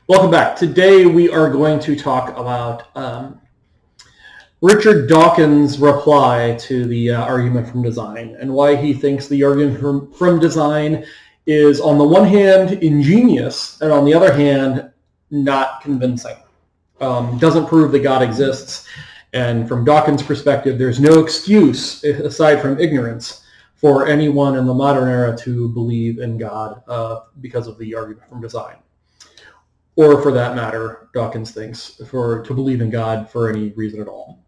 Welcome back. Today we are going to talk about Richard Dawkins' reply to the argument from design and why he thinks the argument from design is, on the one hand, ingenious, and on the other hand, not convincing. Doesn't prove that God exists, and from Dawkins' perspective, there's no excuse, aside from ignorance, for anyone in the modern era to believe in God because of the argument from design. Or for that matter, Dawkins thinks, to believe in God for any reason at all.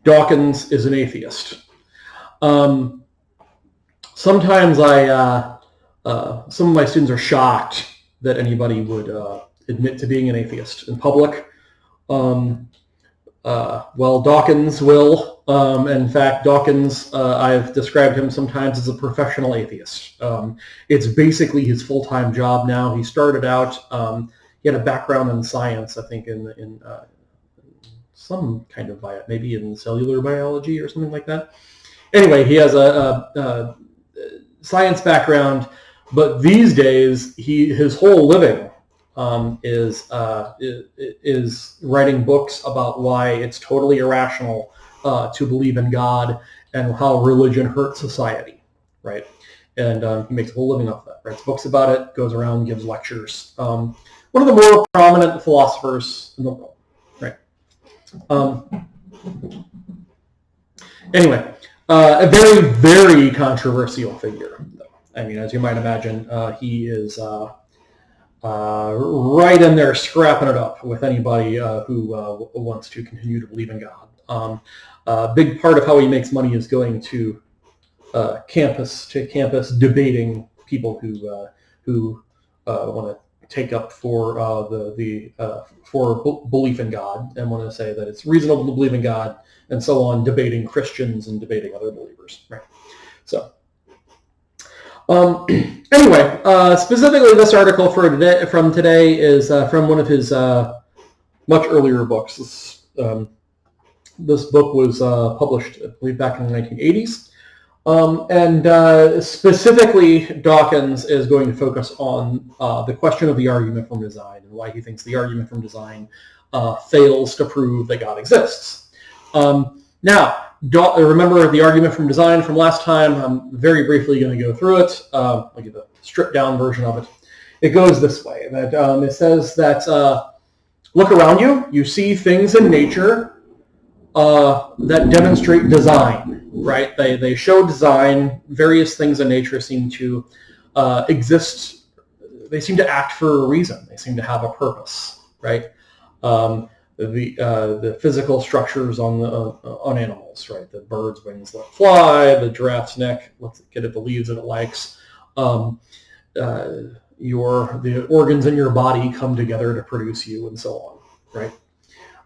Dawkins is an atheist. Sometimes some of my students are shocked that anybody would admit to being an atheist in public. Well, Dawkins will. In fact, Dawkins, I've described him sometimes as a professional atheist. It's basically his full-time job now. He started out, he had a background in science, I think, in some kind of maybe in cellular biology or something like that. Anyway, he has a science background, but these days, his whole living is writing books about why it's totally irrational to believe in God and how religion hurts society, right? And he makes a whole living off that. Writes books about it, goes around, gives lectures. One of the more prominent philosophers in the world, right? Anyway, a very, very controversial figure, though. I mean, as you might imagine, he is right in there scrapping it up with anybody who wants to continue to believe in God. A big part of how he makes money is going to campus debating people who want to take up for for belief in God and want to say that it's reasonable to believe in God and so on, debating Christians and debating other believers, right? So. Anyway, specifically this article from today is from one of his much earlier books. This book was published, I believe, back in the 1980s. And specifically, Dawkins is going to focus on the question of the argument from design and why he thinks the argument from design fails to prove that God exists. Now, remember the argument from design from last time? I'm very briefly going to go through it. I'll give a stripped-down version of it. It goes this way. That it says that look around you. You see things in nature that demonstrate design, right? They show design. Various things in nature seem to exist. They seem to act for a reason. They seem to have a purpose, right? The physical structures on animals, right? The bird's wings let fly, the giraffe's neck lets it get at the leaves that it likes. The organs in your body come together to produce you, and so on, right?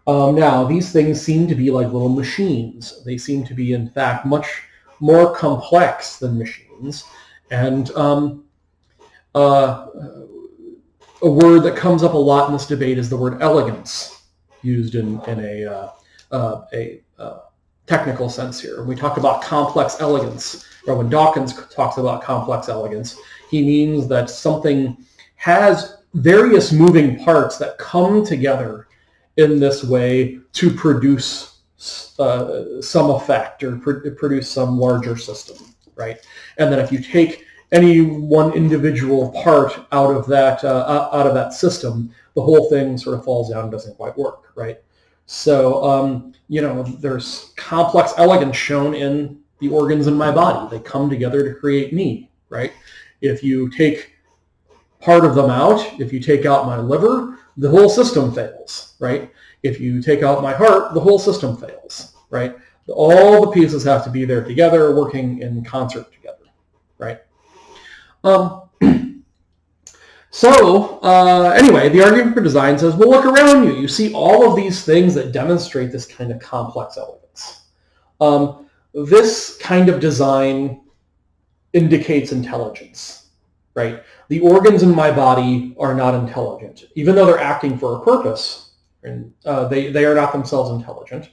Now, these things seem to be like little machines. They seem to be, in fact, much more complex than machines. And a word that comes up a lot in this debate is the word elegance, used in a technical sense here. When we talk about complex elegance, or when Dawkins talks about complex elegance, he means that something has various moving parts that come together in this way to produce some effect or produce some larger system, right? And then if you take any one individual part out of that system, the whole thing sort of falls down and doesn't quite work, right? So, there's complex elegance shown in the organs in my body. They come together to create me, right? If you take part of them out, if you take out my liver, the whole system fails, right? If you take out my heart, the whole system fails, right? All the pieces have to be there together, working in concert together, right? Anyway, the argument for design says, well, look around you. You see all of these things that demonstrate this kind of complex elegance. This kind of design indicates intelligence, right? The organs in my body are not intelligent. Even though they're acting for a purpose, and they are not themselves intelligent.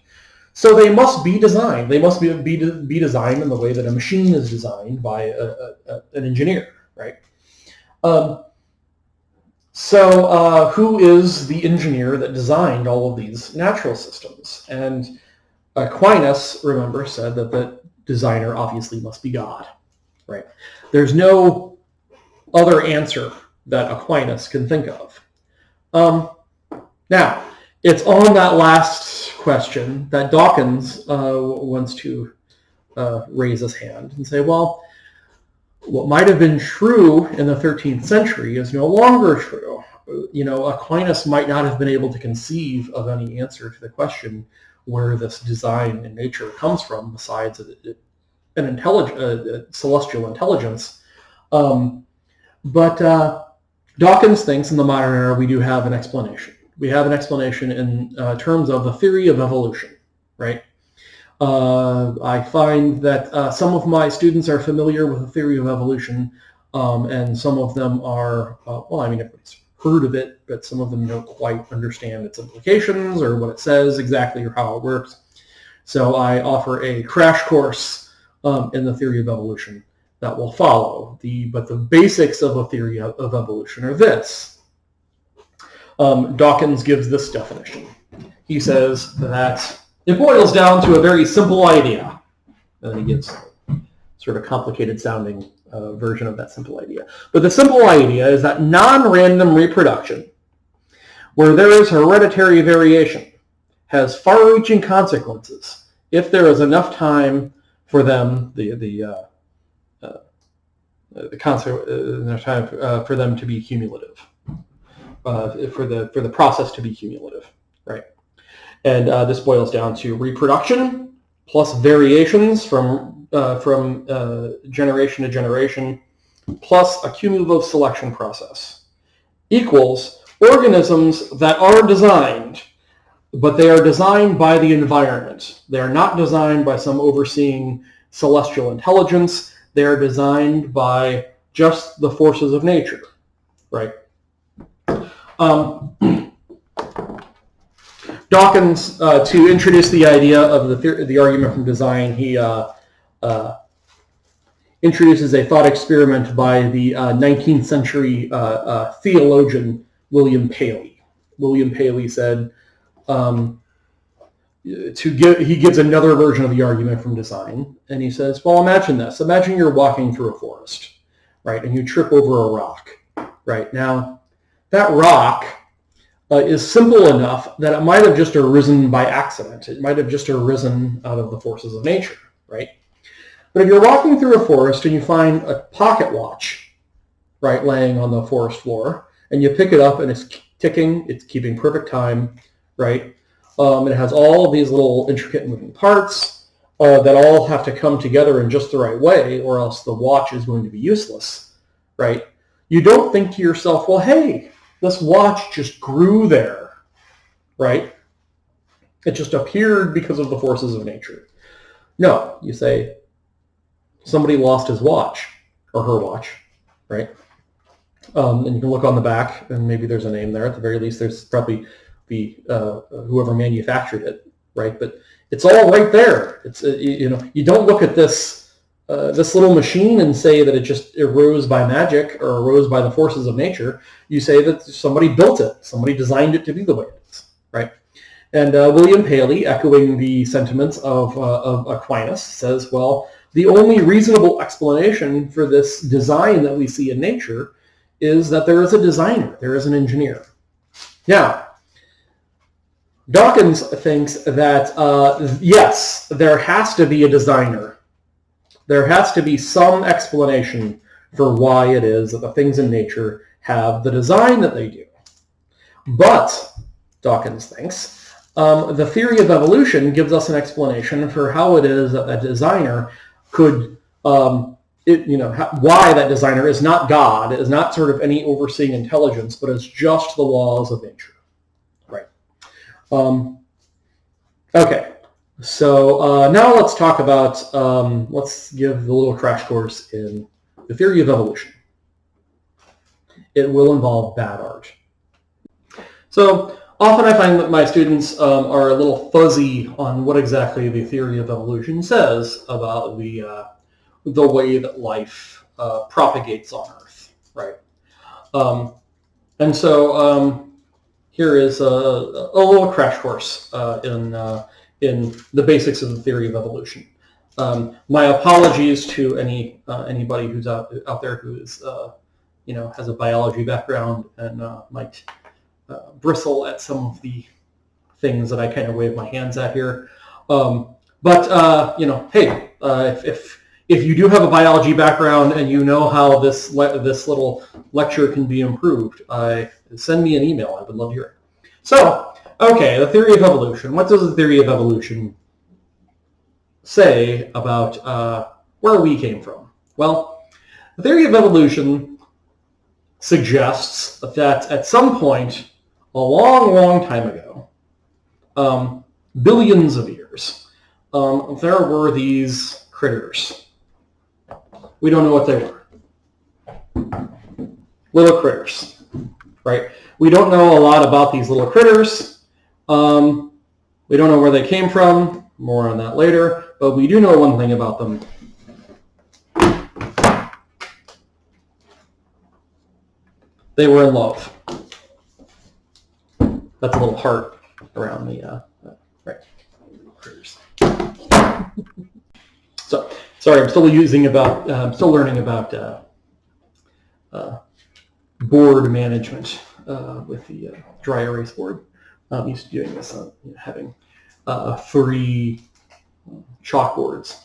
So they must be designed. They must be designed in the way that a machine is designed by an engineer, right? So who is the engineer that designed all of these natural systems? And Aquinas, remember, said that the designer obviously must be God, right? There's no other answer that Aquinas can think of. Now, it's on that last question that Dawkins wants to raise his hand and say, well, what might have been true in the 13th century is no longer true. Aquinas might not have been able to conceive of any answer to the question where this design in nature comes from, besides an celestial intelligence. But Dawkins thinks in the modern era we do have an explanation. We have an explanation in terms of the theory of evolution, right? I find that some of my students are familiar with the theory of evolution, and some of them are, everybody's heard of it, but some of them don't quite understand its implications or what it says exactly or how it works. So I offer a crash course in the theory of evolution that will follow. But the basics of a theory of evolution are this. Dawkins gives this definition. He says that it boils down to a very simple idea. And he gives sort of complicated sounding version of that simple idea. But the simple idea is that non-random reproduction, where there is hereditary variation, has far-reaching consequences if there is enough time for them, for them to be cumulative, for the process to be cumulative, right? And this boils down to reproduction plus variations from generation to generation, plus a cumulative selection process, equals organisms that are designed, but they are designed by the environment. They are not designed by some overseeing celestial intelligence. They are designed by just the forces of nature, right? Dawkins, to introduce the idea of the argument from design, he introduces a thought experiment by the 19th century theologian William Paley. William Paley said, he gives another version of the argument from design, and he says, well, imagine this. Imagine you're walking through a forest, right, and you trip over a rock, right? Now, that rock is simple enough that it might have just arisen by accident. It might have just arisen out of the forces of nature, right? But if you're walking through a forest and you find a pocket watch, right, laying on the forest floor, and you pick it up and it's ticking, it's keeping perfect time, right? It has all of these little intricate moving parts that all have to come together in just the right way, or else the watch is going to be useless, right? You don't think to yourself, well, hey, this watch just grew there, right? It just appeared because of the forces of nature. No, you say, somebody lost his watch, or her watch, right? And you can look on the back, and maybe there's a name there. At the very least, there's probably whoever manufactured it, right? But it's all right there. It's you don't look at this little machine and say that it just arose by magic or arose by the forces of nature. You say that somebody built it, somebody designed it to be the way it is, right? And William Paley, echoing the sentiments of Aquinas, says, well, the only reasonable explanation for this design that we see in nature is that there is a designer, there is an engineer. Now, Dawkins thinks that, yes, there has to be a designer. There has to be some explanation for why it is that the things in nature have the design that they do. But, Dawkins thinks, the theory of evolution gives us an explanation for how it is that a designer could, why that designer is not God, is not sort of any overseeing intelligence, but is just the laws of nature. Right. Okay. So now let's talk about, let's give a little crash course in the theory of evolution. It will involve bad art. So often I find that my students are a little fuzzy on what exactly the theory of evolution says about the way that life propagates on Earth, right? And so here is a little crash course in the basics of the theory of evolution. My apologies to anybody who's out there who is has a biology background and might bristle at some of the things that I kind of wave my hands at here. Hey, if you do have a biology background and you know how this little lecture can be improved, send me an email. I would love to hear it. So, okay, the theory of evolution. What does the theory of evolution say about where we came from? Well, the theory of evolution suggests that at some point, a long, long time ago, billions of years, there were these critters. We don't know what they were. Little critters, right? We don't know a lot about these little critters. We don't know where they came from. More on that later. But we do know one thing about them. They were in love. That's a little heart around the right critters. So sorry, I'm still learning about board management with the dry erase board. I'm used to doing this, having 3 chalkboards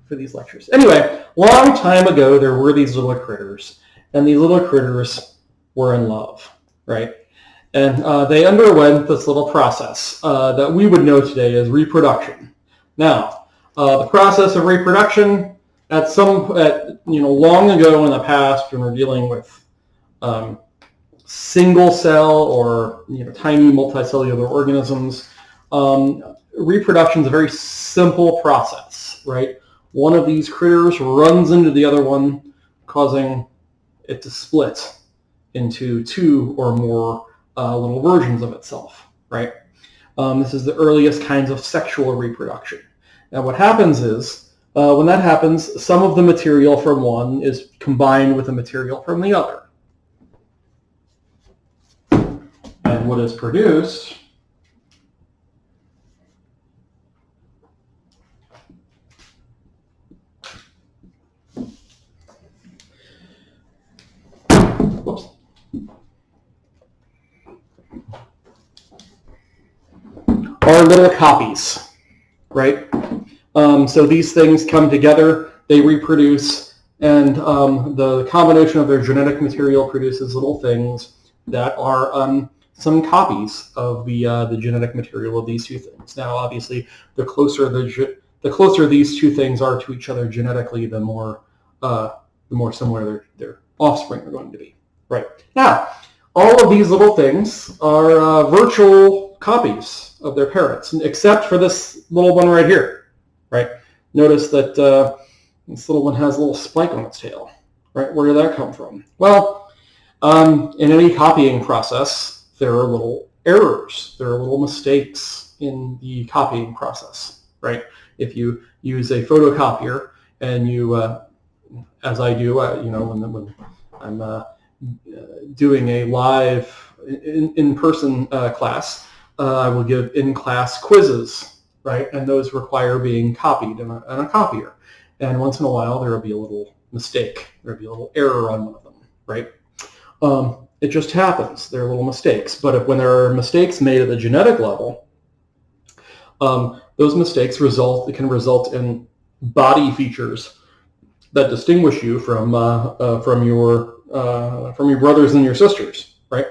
for these lectures. Anyway, long time ago, there were these little critters, and these little critters were in love, right? And they underwent this little process that we would know today as reproduction. Now, the process of reproduction long ago in the past, when we're dealing with single cell or tiny multicellular organisms, reproduction is a very simple process, right? One of these critters runs into the other one, causing it to split into 2 or more little versions of itself, right? This is the earliest kinds of sexual reproduction. Now what happens is, when that happens, some of the material from one is combined with the material from the other. And what is produced are little copies, right? So these things come together, they reproduce, and the combination of their genetic material produces little things that are some copies of the genetic material of these 2 things. Now, obviously, the closer these 2 things are to each other genetically, the more similar their offspring are going to be, right? Now, all of these little things are virtual copies of their parents, except for this little one right here, right? Notice that this little one has a little spike on its tail, right? Where did that come from? Well, in any copying process, there are little errors. There are little mistakes in the copying process, right? If you use a photocopier and you, as I do, when I'm doing a live in-person class, I will give in-class quizzes, right? And those require being copied in a copier. And once in a while, there will be a little mistake. There will be a little error on one of them, right? It just happens. There are little mistakes. But when there are mistakes made at the genetic level, those mistakes can result in body features that distinguish you from your brothers and your sisters, right?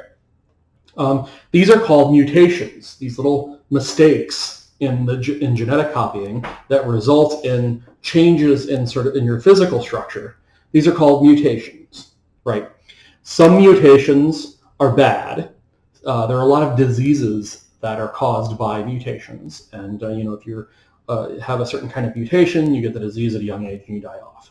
These are called mutations. These little mistakes in genetic copying that result in changes in your physical structure. These are called mutations, right? Some mutations are bad. There are a lot of diseases that are caused by mutations, and if you have a certain kind of mutation, you get the disease at a young age and you die off.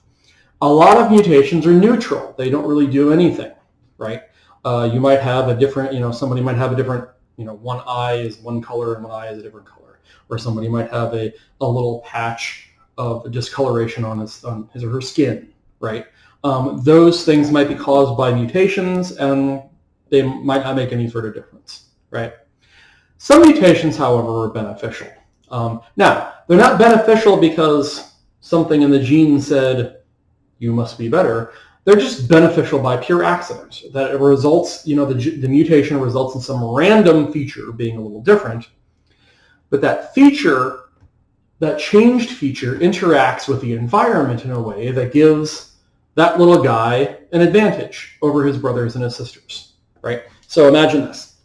A lot of mutations are neutral. They don't really do anything, right? You might have a different, somebody might have a different, one eye is one color and one eye is a different color. Or somebody might have a little patch of discoloration on his or her skin, right? Those things might be caused by mutations, and they might not make any sort of difference, right? Some mutations, however, are beneficial. Now, they're not beneficial because something in the gene said, you must be better. They're just beneficial by pure accident. That it results, the mutation results in some random feature being a little different. But that feature, that changed feature, interacts with the environment in a way that gives that little guy an advantage over his brothers and his sisters, right? So imagine this.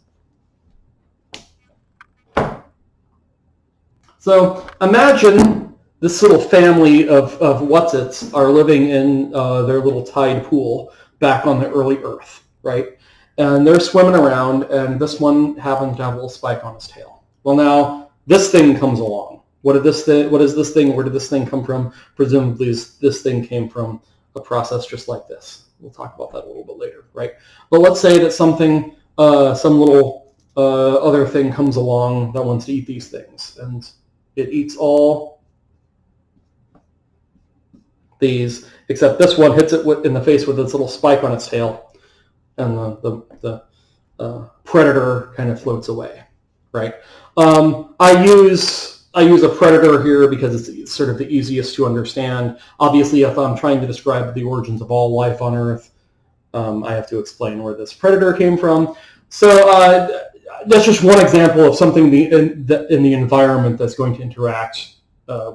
So imagine this little family of what's-its are living in their little tide pool back on the early Earth, right? And they're swimming around, and this one happens to have a little spike on his tail. Well, now this thing comes along. What is this thing? Where did this thing come from? Presumably, this thing came from a process just like this. We'll talk about that a little bit later, right? But let's say that something, some little other thing comes along that wants to eat these things, and it eats all these, except this one hits it in the face with its little spike on its tail, and the predator kind of floats away, right? I use a predator here because it's sort of the easiest to understand. Obviously, if I'm trying to describe the origins of all life on Earth, I have to explain where this predator came from. So that's just one example of something in the environment that's going to interact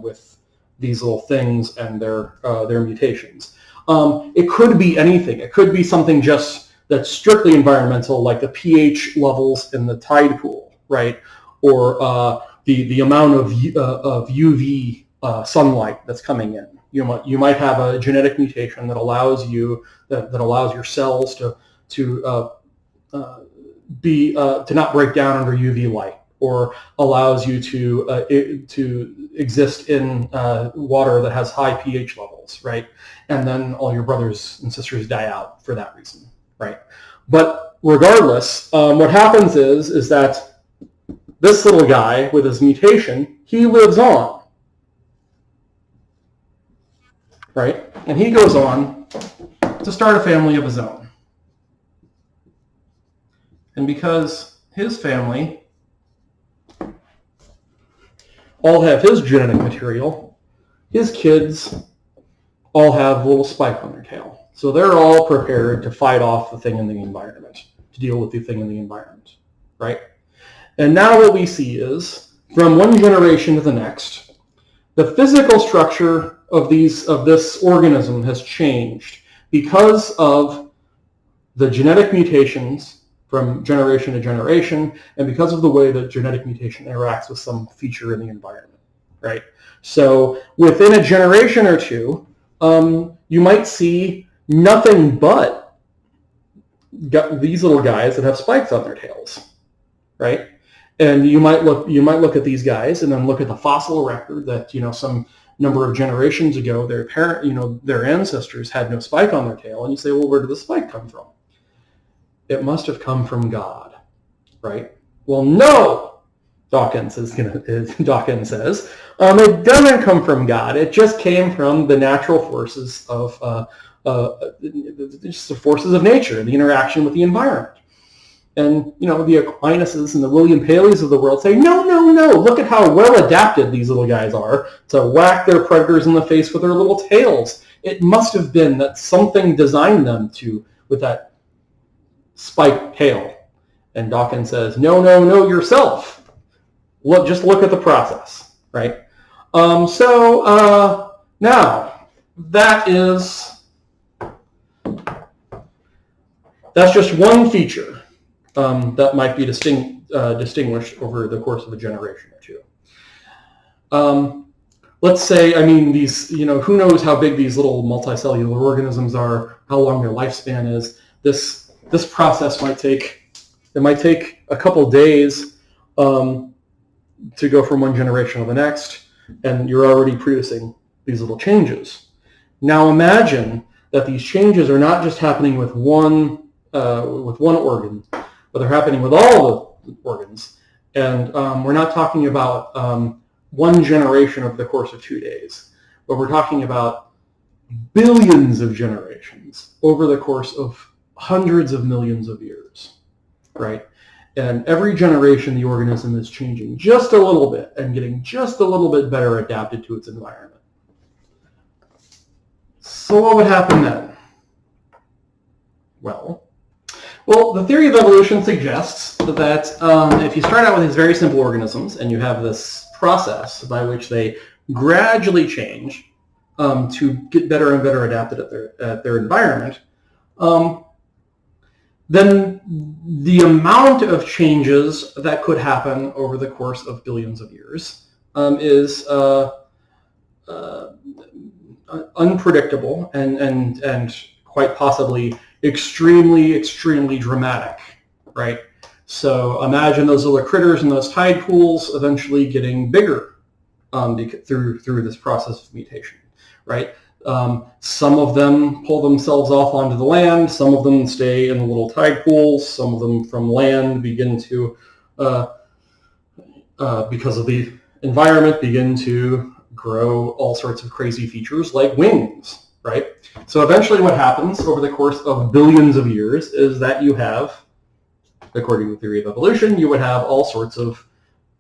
with these little things and their mutations. It could be anything. It could be something just that's strictly environmental, like the pH levels in the tide pool, right? Or the amount of UV sunlight that's coming in. You might have a genetic mutation that allows your cells to not break down under UV light, or allows you to exist in water that has high pH levels, right? And then all your brothers and sisters die out for that reason, right? But regardless, what happens is that this little guy with his mutation, he lives on, right? And he goes on to start a family of his own. And because his family all have his genetic material, his kids all have a little spike on their tail. So they're all prepared to fight off the thing in the environment, to deal with the thing in the environment, right? And now what we see is, from one generation to the next, the physical structure of this organism has changed because of the genetic mutations from generation to generation, and because of the way that genetic mutation interacts with some feature in the environment, right? So within a generation or two, you might see nothing but these little guys that have spikes on their tails, right? And you might look at these guys and then look at the fossil record that, some number of generations ago, their ancestors had no spike on their tail, and you say, well, where did the spike come from? It must have come from God, right? Well, no, Dawkins says. It doesn't come from God. It just came from the natural forces of just the forces of nature, the interaction with the environment. And, the Aquinas and the William Paleys of the world say, no, look at how well adapted these little guys are to whack their predators in the face with their little tails. It must have been that something designed them with that spiked tail. And Dawkins says, no, yourself. Just look at the process, right? Now, that's just one feature that might be distinguished over the course of a generation or two. Let's say, these, who knows how big these little multicellular organisms are, how long their lifespan is. This process might take a couple days to go from one generation to the next, and you're already producing these little changes. Now imagine that these changes are not just happening with one organ, but they're happening with all the organs. And we're not talking about one generation over the course of 2 days, but we're talking about billions of generations over the course of hundreds of millions of years, right? And every generation, the organism is changing just a little bit and getting just a little bit better adapted to its environment. So what would happen then? Well, the theory of evolution suggests that if you start out with these very simple organisms and you have this process by which they gradually change to get better and better adapted at their environment, then the amount of changes that could happen over the course of billions of years is unpredictable and quite possibly extremely, extremely dramatic, right? So imagine those little critters in those tide pools eventually getting bigger through this process of mutation, right? Some of them pull themselves off onto the land. Some of them stay in the little tide pools. Some of them from land begin to, because of the environment, begin to grow all sorts of crazy features like wings, right? So eventually what happens over the course of billions of years is that you have, according to the theory of evolution, you would have all sorts of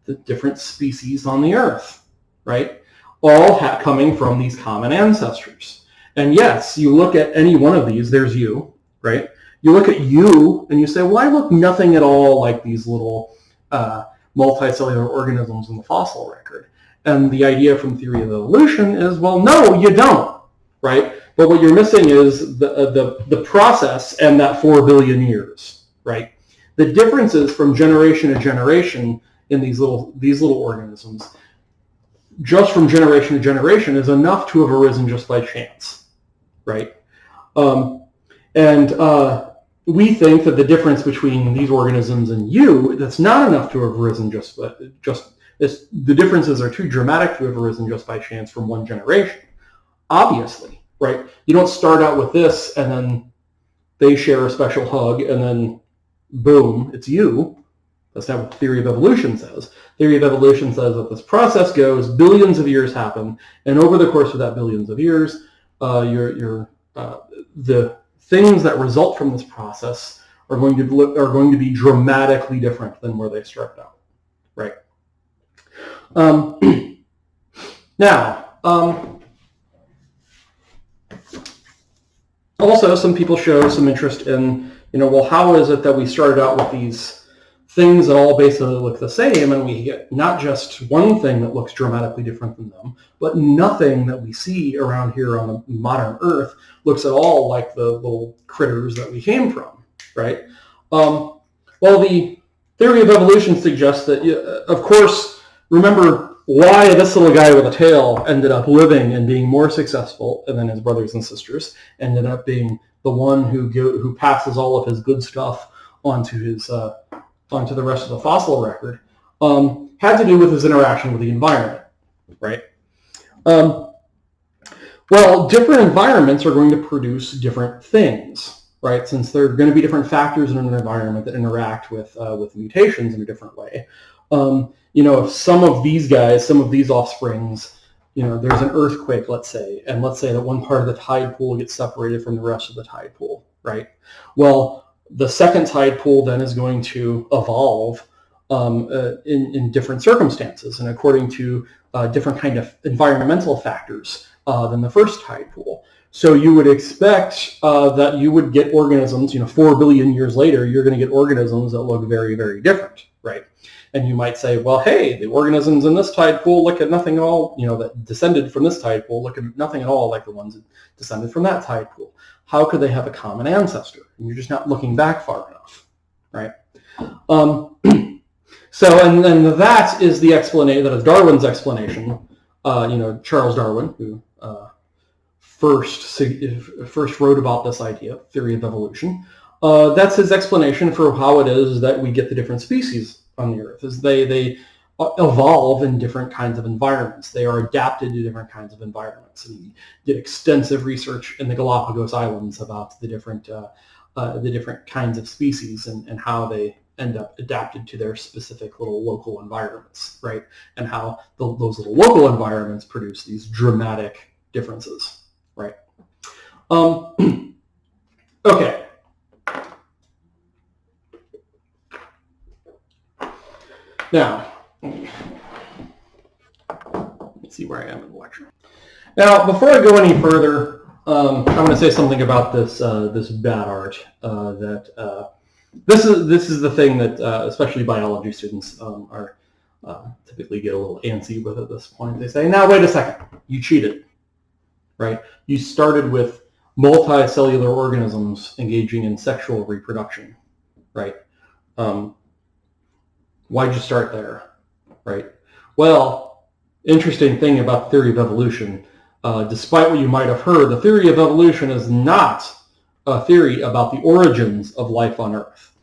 the different species on the Earth, right? All coming from these common ancestors. And yes, you look at any one of these, there's you, right? You look at you and you say, well, I look nothing at all like these little multicellular organisms in the fossil record. And the idea from theory of evolution is, well, no, you don't, right? But what you're missing is the process and that 4 billion years, right? The differences from generation to generation in these little organisms, just from generation to generation, is enough to have arisen just by chance, right? We think that the difference between these organisms and you, that's not enough to have arisen the differences are too dramatic to have arisen just by chance from one generation. Obviously, right? You don't start out with this and then they share a special hug and then boom, it's you. That's not what theory of evolution says. Theory of evolution says that this process goes, billions of years happen, and over the course of that billions of years, the things that result from this process are going to be dramatically different than where they started out, right? Also, some people show some interest in, well, how is it that we started out with these things that all basically look the same, and we get not just one thing that looks dramatically different than them, but nothing that we see around here on the modern Earth looks at all like the little critters that we came from, right? Well, the theory of evolution suggests that, of course, remember why this little guy with a tail ended up living and being more successful than his brothers and sisters, ended up being the one who passes all of his good stuff onto the rest of the fossil record, had to do with his interaction with the environment, right? Well, different environments are going to produce different things, right? Since there are going to be different factors in an environment that interact with mutations in a different way. If some of these guys, some of these offsprings, there's an earthquake, let's say, and let's say that one part of the tide pool gets separated from the rest of the tide pool, right? Well, the second tide pool then is going to evolve in different circumstances and according to different kind of environmental factors than the first tide pool. So you would expect that you would get organisms, 4 billion years later, you're going to get organisms that look very, very different, right? And you might say, well, hey, the organisms in this tide pool look at nothing at all, that descended from this tide pool look at nothing at all like the ones that descended from that tide pool. How could they have a common ancestor? And you're just not looking back far enough, right? So, and then that is the explanation, that is Darwin's explanation. Charles Darwin, who first wrote about this idea, theory of evolution. That's his explanation for how it is that we get the different species on the Earth, is they evolve in different kinds of environments. They are adapted to different kinds of environments. And he did extensive research in the Galapagos Islands about the different kinds of species and how they end up adapted to their specific little local environments, right? And how those little local environments produce these dramatic differences, right? Okay. Now, let me see where I am in the lecture. Now, before I go any further, I want to say something about this this bad art. This is the thing that especially biology students are typically get a little antsy with at this point. They say, "Now, wait a second, you cheated, right? You started with multicellular organisms engaging in sexual reproduction, right? Why'd you start there, right?" Well, interesting thing about the theory of evolution, despite what you might have heard, the theory of evolution is not a theory about the origins of life on Earth.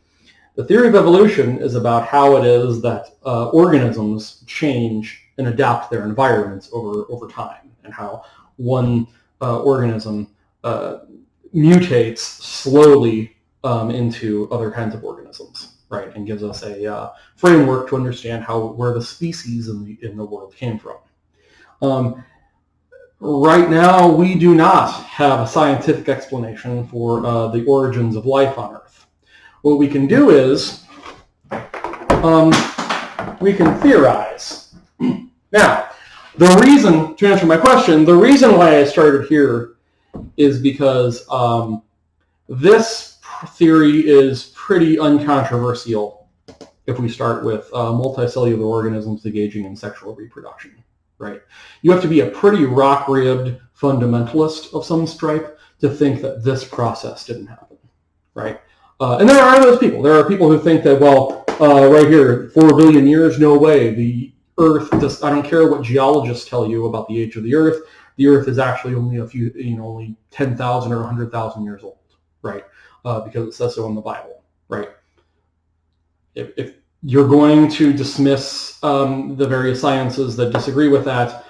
The theory of evolution is about how it is that organisms change and adapt their environments over time, and how one organism mutates slowly into other kinds of organisms, right, and gives us a framework to understand where the species in the world came from. Right now, we do not have a scientific explanation for the origins of life on Earth. What we can do is we can theorize. Now, to answer my question, the reason why I started here is because this theory is pretty uncontroversial if we start with multicellular organisms engaging in sexual reproduction, right? You have to be a pretty rock-ribbed fundamentalist of some stripe to think that this process didn't happen, right? And there are those people. There are people who think that, well, right here, 4 billion years, no way. The Earth, I don't care what geologists tell you about the age of the Earth is actually only only 10,000 or 100,000 years old, right? Because it says so in the Bible, right? If you're going to dismiss the various sciences that disagree with that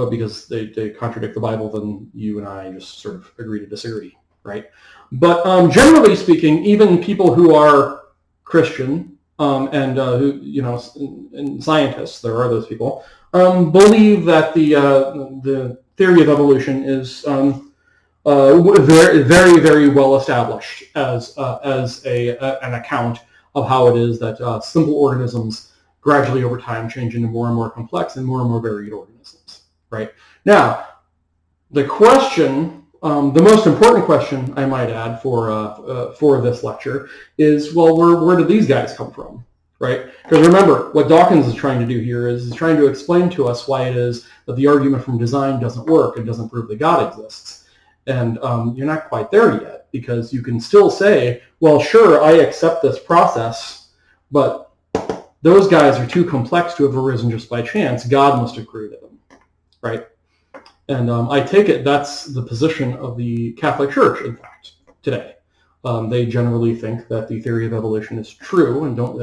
because they contradict the Bible, then you and I just sort of agree to disagree, right? But generally speaking, even people who are Christian and scientists, there are those people, believe that the theory of evolution is very, very, very well established as an account of how it is that simple organisms gradually over time change into more and more complex and more varied organisms, right? Now, the question, the most important question, I might add, for this lecture is, well, where did these guys come from, right? Because remember, what Dawkins is trying to do here is he's trying to explain to us why it is that the argument from design doesn't work and doesn't prove that God exists. And you're not quite there yet, because you can still say, well, sure, I accept this process, but those guys are too complex to have arisen just by chance. God must have created them, right? And I take it that's the position of the Catholic Church, in fact, today. They generally think that the theory of evolution is true, and don't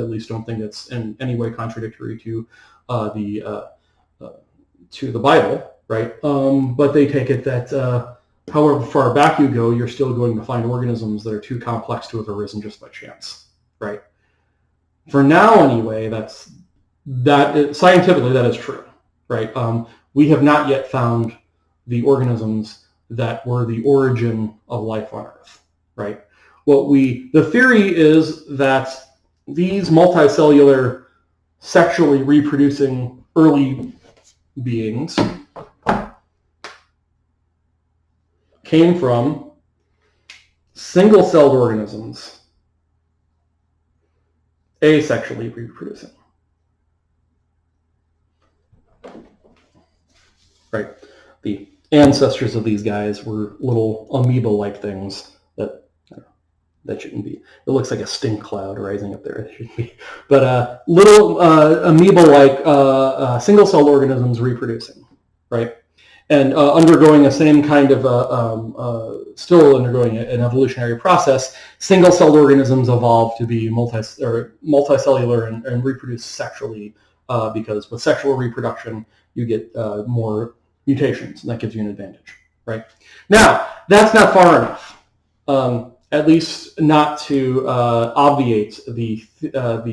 think it's in any way contradictory to the Bible, right? But they take it that however far back you go, you're still going to find organisms that are too complex to have arisen just by chance, right? For now, anyway, scientifically that is true, right? We have not yet found the organisms that were the origin of life on Earth, right? The theory is that these multicellular, sexually reproducing early beings came from single-celled organisms asexually reproducing, right? The ancestors of these guys were little amoeba-like things that shouldn't be. It looks like a stink cloud rising up there. It shouldn't be. But little amoeba-like single-celled organisms reproducing, right? And undergoing the same kind of, still undergoing an evolutionary process, single-celled organisms evolved to be multicellular and reproduce sexually, because with sexual reproduction, you get more mutations, and that gives you an advantage, right? Now, that's not far enough, at least not to obviate the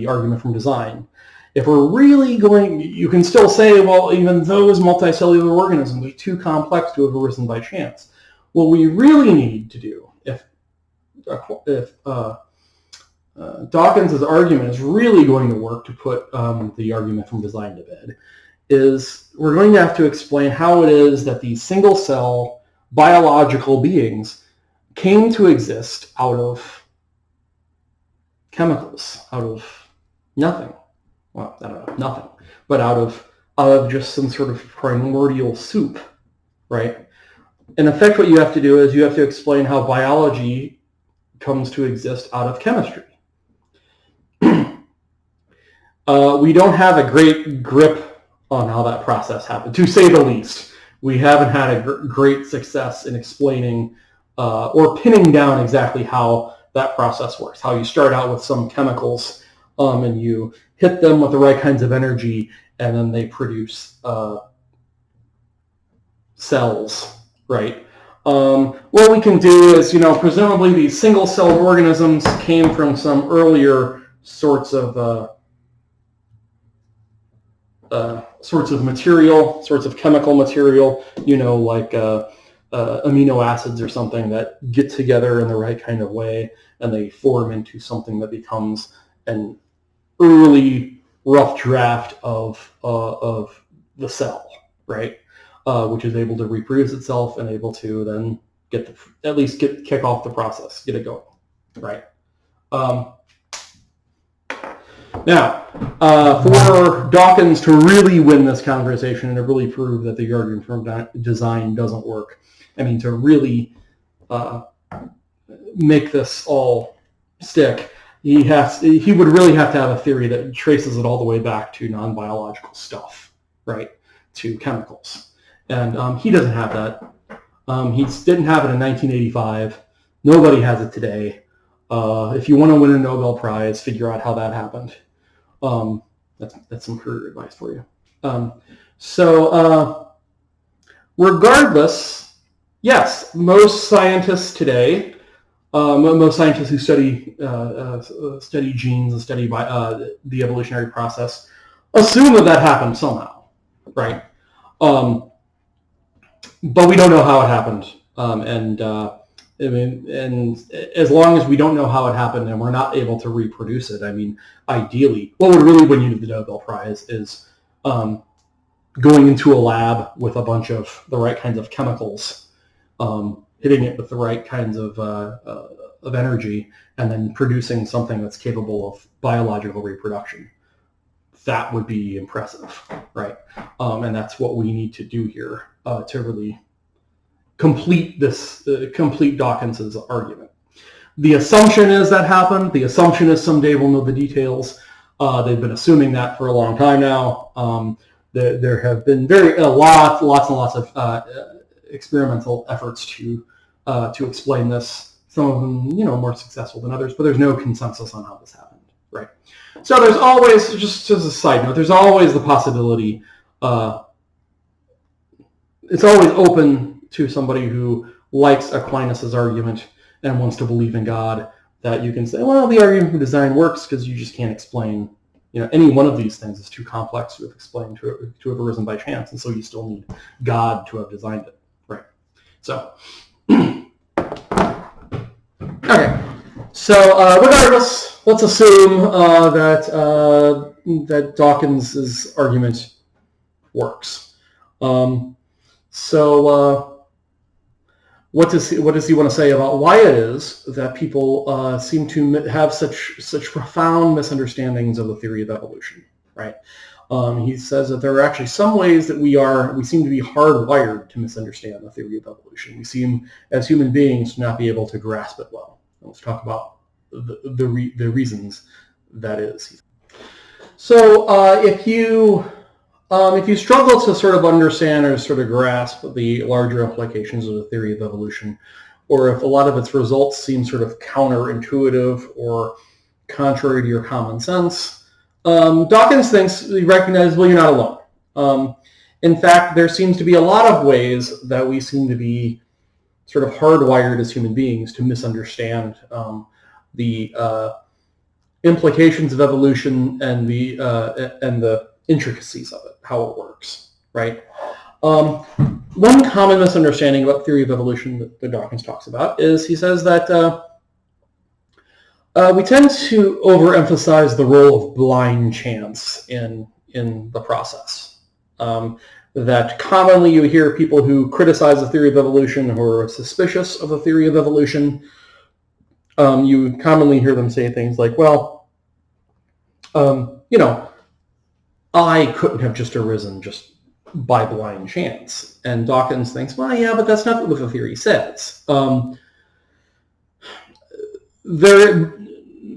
argument from design. If we're really going, you can still say, well, even those multicellular organisms are too complex to have arisen by chance. What we really need to do, if Dawkins' argument is really going to work to put the argument from design to bed, is we're going to have to explain how it is that these single-cell biological beings came to exist out of chemicals, out of nothing. Well, I don't know, nothing, but out of just some sort of primordial soup, right? In effect, what you have to do is you have to explain how biology comes to exist out of chemistry. We don't have a great grip on how that process happened, to say the least. We haven't had a great success in explaining or pinning down exactly how that process works, how you start out with some chemicals and you hit them with the right kinds of energy, and then they produce cells, right? What we can do is, presumably these single-celled organisms came from some earlier sorts of material, sorts of chemical material, like amino acids or something that get together in the right kind of way, and they form into something that becomes an early rough draft of the cell, right? Which is able to reproduce itself and able to then kick off the process, get it going, right? Now, for Dawkins to really win this conversation and to really prove that the argument from design doesn't work, to really make this all stick, he would really have to have a theory that traces it all the way back to non-biological stuff, right? To chemicals. And he doesn't have that. He didn't have it in 1985. Nobody has it today. If you want to win a Nobel Prize, figure out how that happened. That's some career advice for you. Regardless, yes, most scientists today, most scientists who study genes and study the evolutionary process, assume that happened somehow, right? But we don't know how it happened, and as long as we don't know how it happened and we're not able to reproduce it, ideally, what would really win you the Nobel Prize is going into a lab with a bunch of the right kinds of chemicals, hitting it with the right kinds of energy, and then producing something that's capable of biological reproduction. That would be impressive, right? And that's what we need to do here to really complete Dawkins's argument. The assumption is that happened. The assumption is someday we'll know the details. They've been assuming that for a long time now. There have been lots and lots of experimental efforts to explain this. Some of them, more successful than others, but there's no consensus on how this happened, right? So there's always, just as a side note, there's always the possibility. It's always open to somebody who likes Aquinas' argument and wants to believe in God, that you can say, well, the argument from design works because you just can't explain, any one of these things is too complex to have explained, to have arisen by chance, and so you still need God to have designed it, right? So, okay. So regardless, let's assume that Dawkins' argument works. What does he want to say about why it is that people seem to have such profound misunderstandings of the theory of evolution, right? He says that there are actually some ways that we seem to be hardwired to misunderstand the theory of evolution. We seem, as human beings, to not be able to grasp it well. Let's talk about the reasons that is. So if you struggle to sort of understand or sort of grasp the larger implications of the theory of evolution, or if a lot of its results seem sort of counterintuitive or contrary to your common sense, Dawkins recognizes, well, you're not alone. In fact, there seems to be a lot of ways that we seem to be sort of hardwired as human beings to misunderstand the implications of evolution and the intricacies of it, how it works, right? One common misunderstanding about the theory of evolution that Dawkins talks about is he says that We tend to overemphasize the role of blind chance in the process. That commonly you hear people who criticize the theory of evolution, who are suspicious of the theory of evolution. You commonly hear them say things like, well, I couldn't have just arisen just by blind chance. And Dawkins thinks, well, yeah, but that's not what the theory says.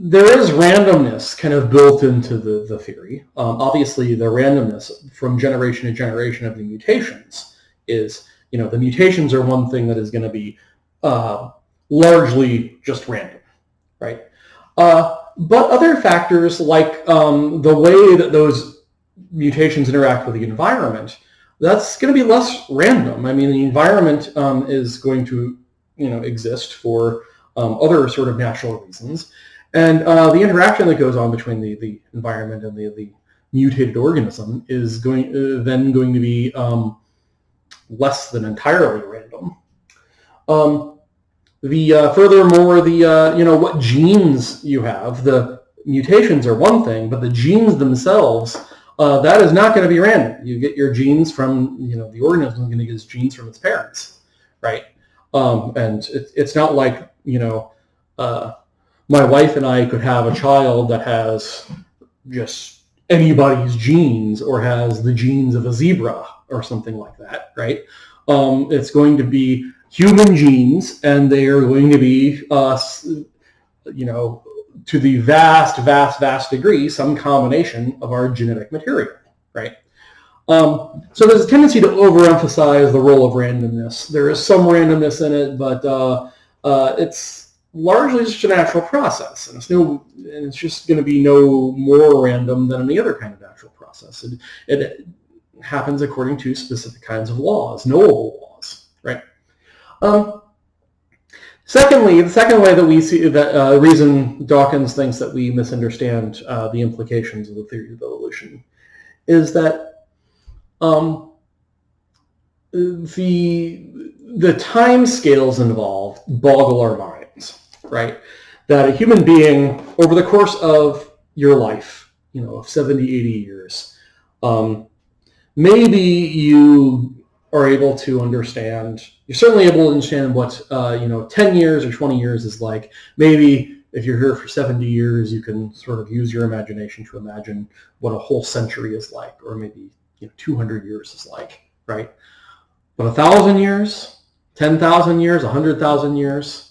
There is randomness kind of built into the theory. Obviously, the randomness from generation to generation of the mutations is, the mutations are one thing that is going to be largely just random, right? But other factors like the way that those mutations interact with the environment, that's going to be less random. I mean, the environment is going to, exist for other sort of natural reasons. And the interaction that goes on between the environment and the mutated organism is then going to be less than entirely random. Furthermore, what genes you have, the mutations are one thing, but the genes themselves, that is not going to be random. You get your genes from, the organism is going to get its genes from its parents, right? And it's not like, my wife and I could have a child that has just anybody's genes or has the genes of a zebra or something like that, right? It's going to be human genes, and they are going to be, to the vast degree, some combination of our genetic material, right? So there's a tendency to overemphasize the role of randomness. There is some randomness in it, but it's largely just a natural process, and it's just going to be no more random than any other kind of natural process. It happens according to specific kinds of laws, knowable laws, right? Secondly, the second way that we see that reason Dawkins thinks that we misunderstand the implications of the theory of evolution is that the time scales involved boggle our minds. Right? That a human being, over the course of your life, of 70, 80 years, maybe you are able to understand, you're certainly able to understand what, 10 years or 20 years is like. Maybe if you're here for 70 years, you can sort of use your imagination to imagine what a whole century is like, or maybe 200 years is like, right? But 1,000 years, 10,000 years, 100,000 years,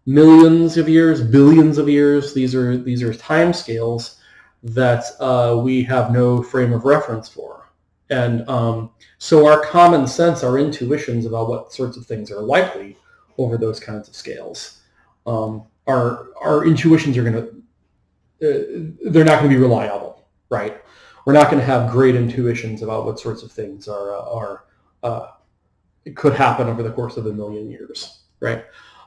millions of years, billions of years. These are time scales that we have no frame of reference for. And so our common sense, our intuitions about what sorts of things are likely over those kinds of scales, our intuitions are they're not going to be reliable, right? We're not going to have great intuitions about what sorts of things could happen over the course of 1 million years, right?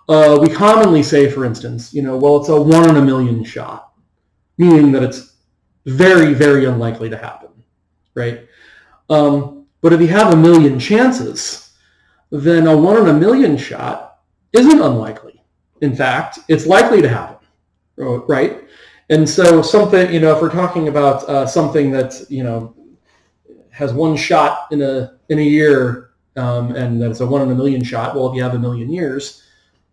We commonly say, for instance, well, it's a 1 in a million shot, meaning that it's very, very unlikely to happen, right? But if you have 1 million chances, then a 1 in a million shot isn't unlikely. In fact, it's likely to happen, right? And so something, if we're talking about something that, has one shot in a year, and that's a 1 in a million shot, well, if you have 1 million years,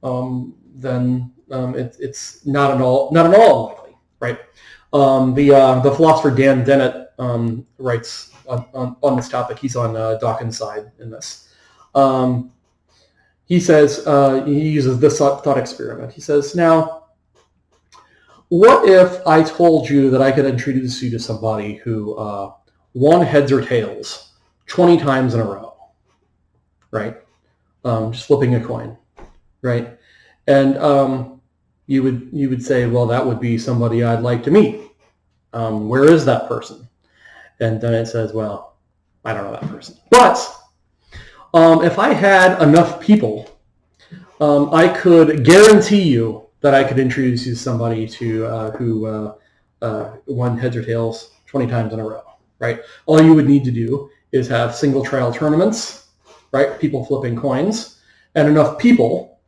then it's not at all unlikely, right? The philosopher Dan Dennett writes on this topic. He's on Dawkins' side in this. He says he uses this thought experiment. He says, now, what if I told you that I could introduce you to somebody who won heads or tails 20 times in a row, right? Just flipping a coin. Right, and you would say, well, that would be somebody I'd like to meet. Where is that person? And then it says, well, I don't know that person. But if I had enough people, I could guarantee you that I could introduce you to somebody who won heads or tails 20 times in a row. Right. All you would need to do is have single trial tournaments, right? People flipping coins, and enough people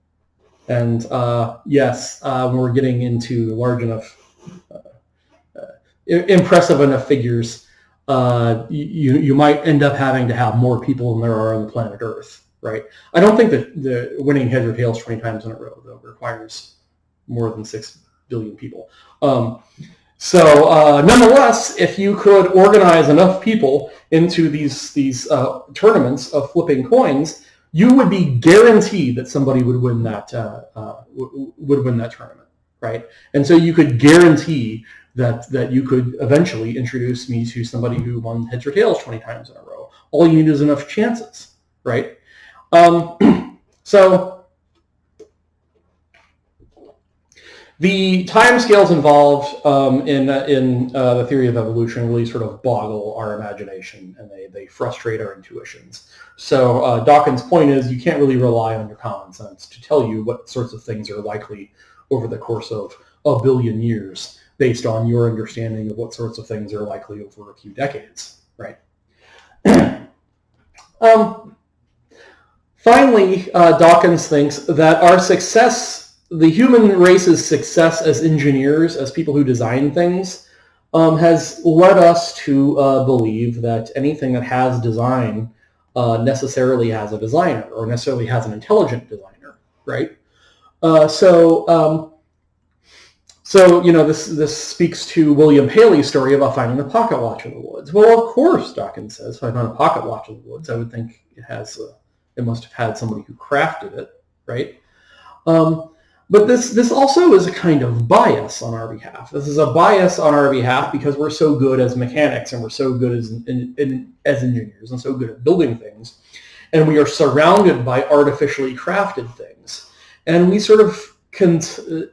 And yes, when we're getting into large enough, impressive enough figures, you might end up having to have more people than there are on the planet Earth, right? I don't think that the winning heads or tails 20 times in a row, though, requires more than 6 billion people. So nonetheless, if you could organize enough people into these tournaments of flipping coins, you would be guaranteed that somebody would win that tournament, right? And so you could guarantee that you could eventually introduce me to somebody who won heads or tails 20 times in a row. All you need is enough chances, right? So the timescales involved in the theory of evolution really sort of boggle our imagination, and they frustrate our intuitions. So Dawkins' point is you can't really rely on your common sense to tell you what sorts of things are likely over the course of a billion years based on your understanding of what sorts of things are likely over a few decades, right? Finally, Dawkins thinks that our success, the human race's success as engineers, as people who design things, has led us to believe that anything that has design necessarily has a designer, or necessarily has an intelligent designer, right? So you know, this speaks to William Paley's story about finding a pocket watch in the woods. Well, of course, Dawkins says, if I found a pocket watch in the woods, I would think it must have had somebody who crafted it, right? But this also is a kind of bias on our behalf. This is a bias on our behalf because we're so good as mechanics, and we're so good as engineers, and so good at building things, and we are surrounded by artificially crafted things, and we sort of can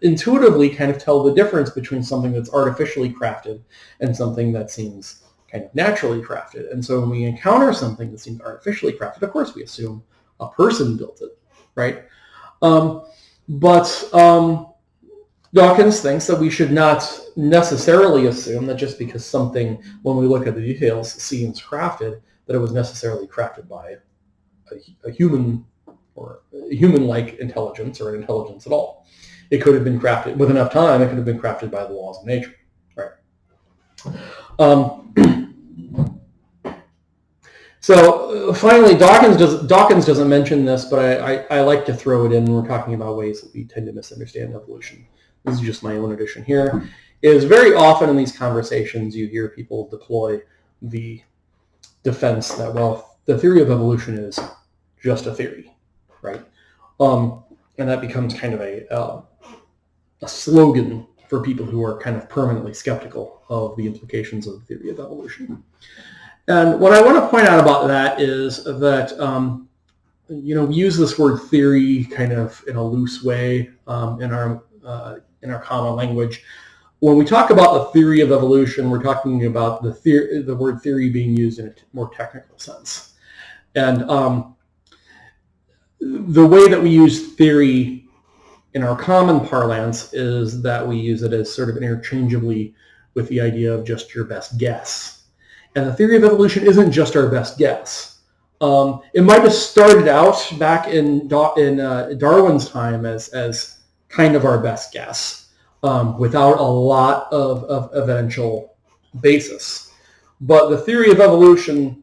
intuitively kind of tell the difference between something that's artificially crafted and something that seems kind of naturally crafted. And so when we encounter something that seems artificially crafted, of course we assume a person built it, right? But Dawkins thinks that we should not necessarily assume that just because something, when we look at the details, seems crafted, that it was necessarily crafted by a human or a human-like intelligence, or an intelligence at all. It could have been crafted, with enough time, it could have been crafted by the laws of nature, right? So finally, Dawkins doesn't mention this, but I like to throw it in when we're talking about ways that we tend to misunderstand evolution. This is just my own addition here. Is very often in these conversations you hear people deploy the defense that, well, the theory of evolution is just a theory, right? And that becomes kind of a slogan for people who are kind of permanently skeptical of the implications of the theory of evolution. And what I want to point out about that is that, we use this word theory kind of in a loose way in our common language. When we talk about the theory of evolution, we're talking about the word theory being used in a more technical sense. And the way that we use theory in our common parlance is that we use it as sort of interchangeably with the idea of just your best guess. And the theory of evolution isn't just our best guess. It might have started out back in Darwin's time as kind of our best guess, without a lot of evidential basis. But the theory of evolution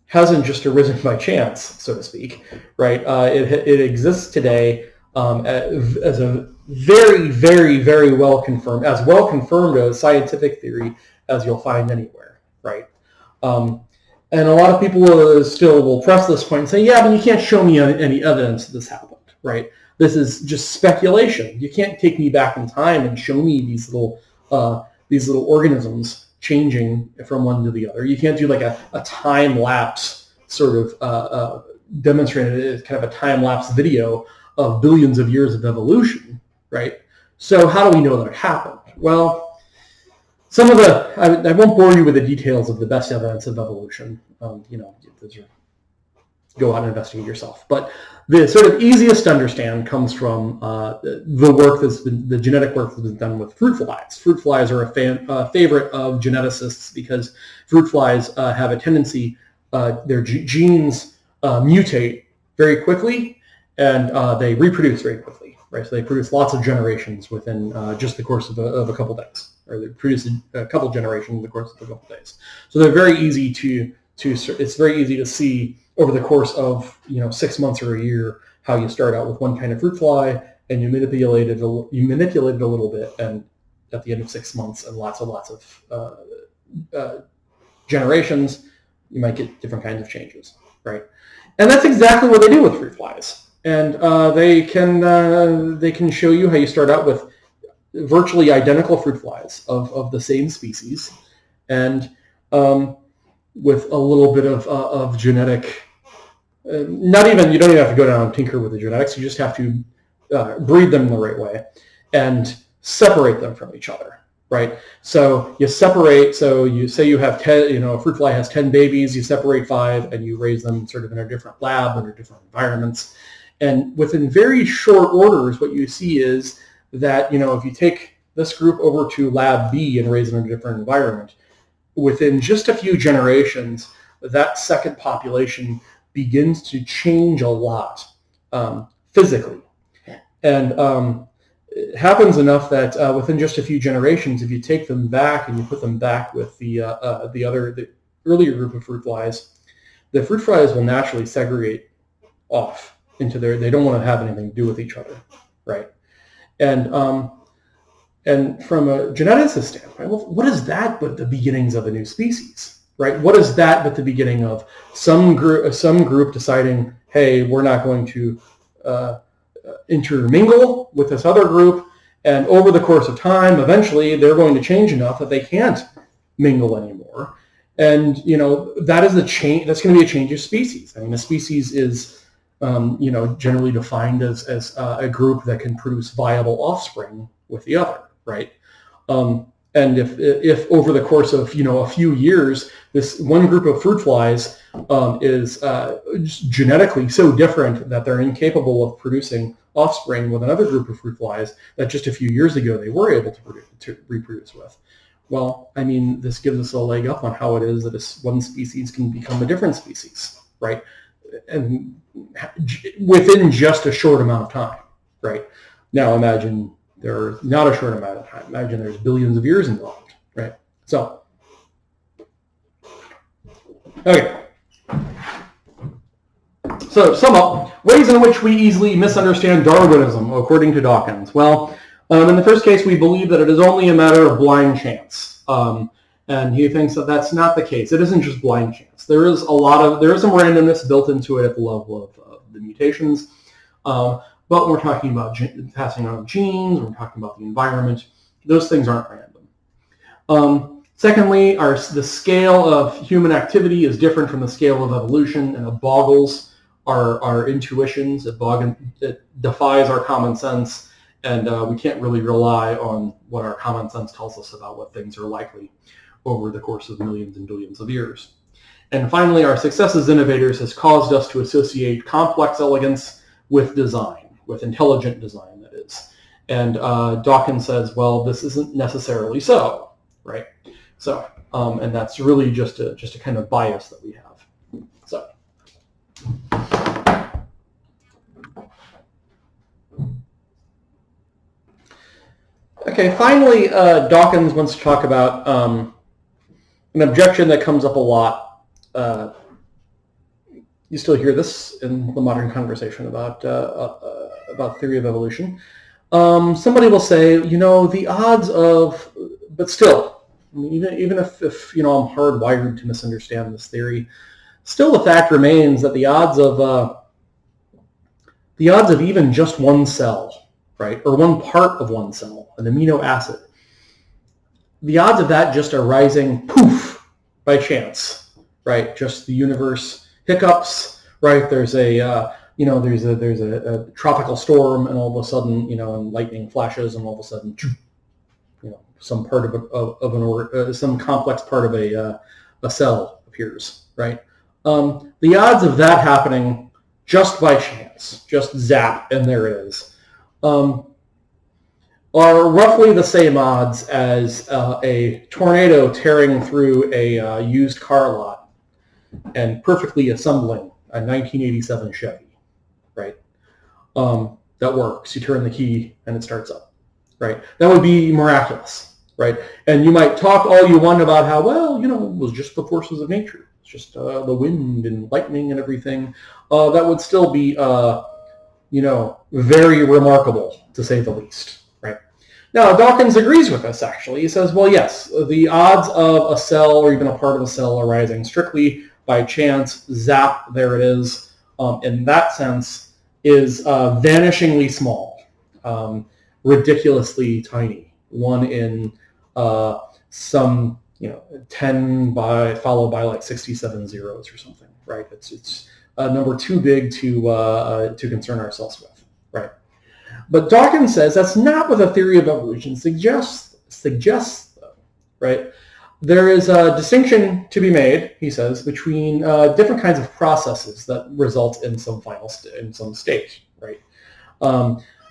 hasn't just arisen by chance, so to speak, right? It exists today as a very, very, very well confirmed a scientific theory as you'll find anywhere, right? And a lot of people will press this point and say, yeah, but you can't show me any evidence that this happened, right? This is just speculation. You can't take me back in time and show me these little organisms changing from one to the other. You can't do like a time lapse sort of demonstrated as kind of a time lapse video of billions of years of evolution, right? So how do we know that it happened? Well, I won't bore you with the details of the best evidence of evolution. Go out and investigate yourself. But the sort of easiest to understand comes from the genetic work that's been done with fruit flies. Fruit flies are a favorite of geneticists because fruit flies have a tendency, their genes mutate very quickly, and they reproduce very quickly, right? So they produce lots of generations within just the course of a couple days, or they produce a couple generations in the course of a couple days. So they're very easy it's very easy to see over the course of 6 months or a year how you start out with one kind of fruit fly and you manipulate it a little bit, and at the end of 6 months and lots of generations, you might get different kinds of changes, right? And that's exactly what they do with fruit flies. And they can show you how you start out with virtually identical fruit flies of the same species, and with a little bit of genetic. You don't even have to go down and tinker with the genetics. You just have to breed them in the right way and separate them from each other, right? So you separate. So you say you have 10. A fruit fly has 10 babies. You separate 5, and you raise them sort of in a different lab under different environments. And within very short orders, what you see is that if you take this group over to lab B and raise it in a different environment, within just a few generations, that second population begins to change a lot physically. And it happens enough that within just a few generations, if you take them back and you put them back with the earlier group of fruit flies, the fruit flies will naturally segregate off into they don't want to have anything to do with each other, right? And from a geneticist standpoint, well, what is that but the beginnings of a new species, right? What is that but the beginning of some group deciding, hey, we're not going to intermingle with this other group, and over the course of time, eventually they're going to change enough that they can't mingle anymore, and that is the change. That's going to be a change of species. I mean, a species is generally defined as a group that can produce viable offspring with the other, right? And if over the course of a few years, this one group of fruit flies is genetically so different that they're incapable of producing offspring with another group of fruit flies that just a few years ago they were able to reproduce with. Well, I mean, this gives us a leg up on how it is that one species can become a different species, right? And within just a short amount of time, right? Now imagine there's not a short amount of time. Imagine there's billions of years involved, right? So, okay. So, sum up, ways in which we easily misunderstand Darwinism, according to Dawkins. Well, in the first case, we believe that it is only a matter of blind chance. And he thinks that that's not the case. It isn't just blind chance. There is some randomness built into it at the level of the mutations. But we're talking about passing on of genes, we're talking about the environment. Those things aren't random. Secondly, the scale of human activity is different from the scale of evolution, and it boggles our intuitions. It defies our common sense, and we can't really rely on what our common sense tells us about what things are likely over the course of millions and billions of years. And finally, our success as innovators has caused us to associate complex elegance with design, with intelligent design, that is. And Dawkins says, well, this isn't necessarily so, right? So, and that's really just a kind of bias that we have. So. Okay, finally, Dawkins wants to talk about an objection that comes up a lot. You still hear this in the modern conversation about theory of evolution. Somebody will say, the odds of, but still, I mean, even if I'm hardwired to misunderstand this theory, still the fact remains that the odds of even just one cell, right, or one part of one cell, an amino acid, the odds of that just arising poof by chance, right? Just the universe hiccups, right? There's a tropical storm, and all of a sudden, and lightning flashes, and all of a sudden, some part of some complex part of a cell appears, right? The odds of that happening just by chance, just zap, and there it is, are roughly the same odds as a tornado tearing through a used car lot and perfectly assembling a 1987 Chevy, right? that works. You turn the key and it starts up, right? That would be miraculous, right? And you might talk all you want about how, well, it was just the forces of nature. It's just the wind and lightning and everything. That would still be, very remarkable, to say the least, right? Now, Dawkins agrees with us, actually. He says, well, yes, the odds of a cell or even a part of a cell arising strictly by chance, zap, there it is, in that sense, is vanishingly small, ridiculously tiny. 1 in some 10 followed by like 67 zeros or something, right? It's a number too big to concern ourselves with, right? But Dawkins says that's not what the theory of evolution suggests though, right? There is a distinction to be made, he says, between different kinds of processes that result in some in some state, right?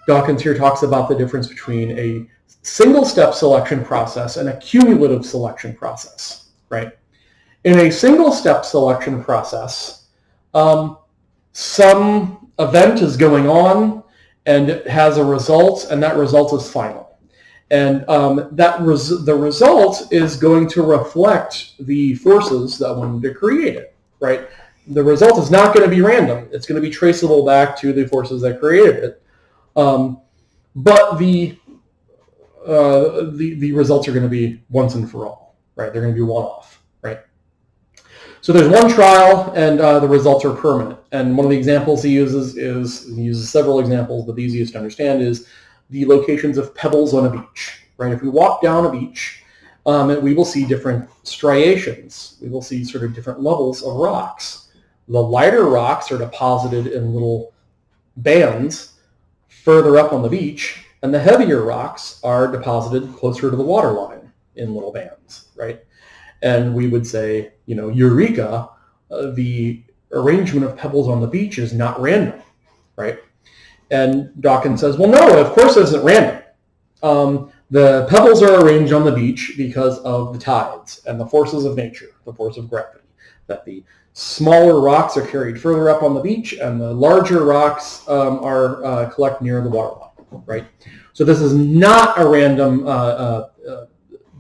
Dawkins here talks about the difference between a single-step selection process and a cumulative selection process, right? In a single-step selection process, some event is going on and it has a result, and that result is final. And the result is going to reflect the forces that wanted to create it, right? The result is not going to be random. It's going to be traceable back to the forces that created it. But the results are going to be once and for all, right? They're going to be one-off, right? So there's one trial, and the results are permanent. And one of the examples he uses he uses several examples, but the easiest to understand is the locations of pebbles on a beach, right? If we walk down a beach, we will see different striations. We will see sort of different levels of rocks. The lighter rocks are deposited in little bands further up on the beach, and the heavier rocks are deposited closer to the waterline in little bands, right? And we would say, eureka, the arrangement of pebbles on the beach is not random, right? And Dawkins says, well, no, of course it isn't random. The pebbles are arranged on the beach because of the tides and the forces of nature, the force of gravity, that the smaller rocks are carried further up on the beach and the larger rocks are collect near the waterline, right? So this is not a random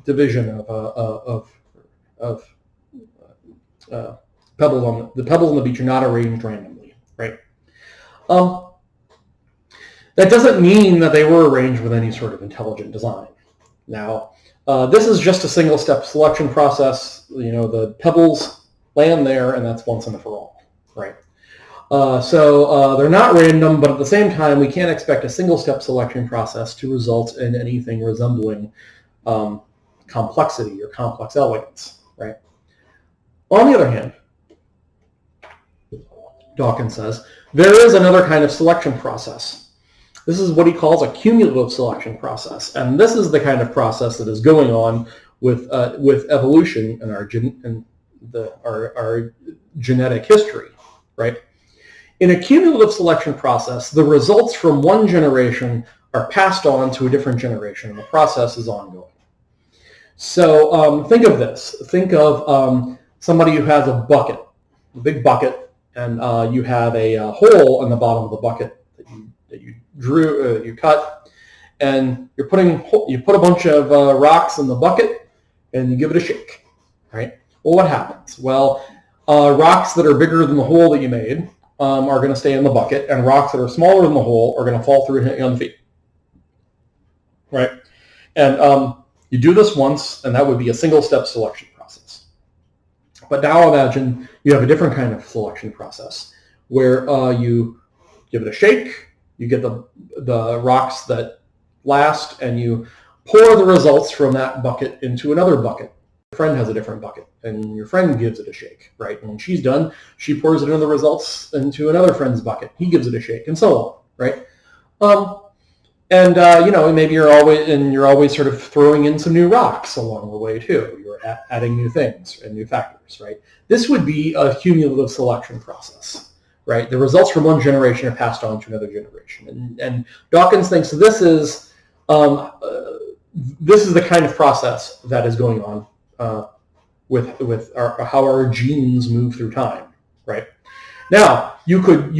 division of pebbles the pebbles on the beach are not arranged randomly, right? That doesn't mean that they were arranged with any sort of intelligent design. Now, this is just a single-step selection process. The pebbles land there, and that's once and for all, right? So they're not random, but at the same time, we can't expect a single-step selection process to result in anything resembling complexity or complex elegance, right? On the other hand, Dawkins says, there is another kind of selection process. This is what he calls a cumulative selection process, and this is the kind of process that is going on with evolution in our genetic history, right? In a cumulative selection process, the results from one generation are passed on to a different generation, and the process is ongoing. So think of this. Think of somebody who has a big bucket, and you have a hole in the bottom of the bucket that you drew, you cut, and you put a bunch of rocks in the bucket, and you give it a shake, right? Well, what happens? Well, rocks that are bigger than the hole that you made are going to stay in the bucket, and rocks that are smaller than the hole are going to fall through and hit you on the feet, right? And you do this once, and that would be a single-step selection process. But now imagine you have a different kind of selection process where you give it a shake, you get the rocks that last, and you pour the results from that bucket into another bucket. Your friend has a different bucket, and your friend gives it a shake, right? And when she's done, she pours it into the results into another friend's bucket. He gives it a shake, and so on, right? Maybe you're always sort of throwing in some new rocks along the way too. You're adding new things and new factors, right? This would be a cumulative selection process, right? The results from one generation are passed on to another generation, and Dawkins thinks this is the kind of process that is going on with how our genes move through time, right? Now you could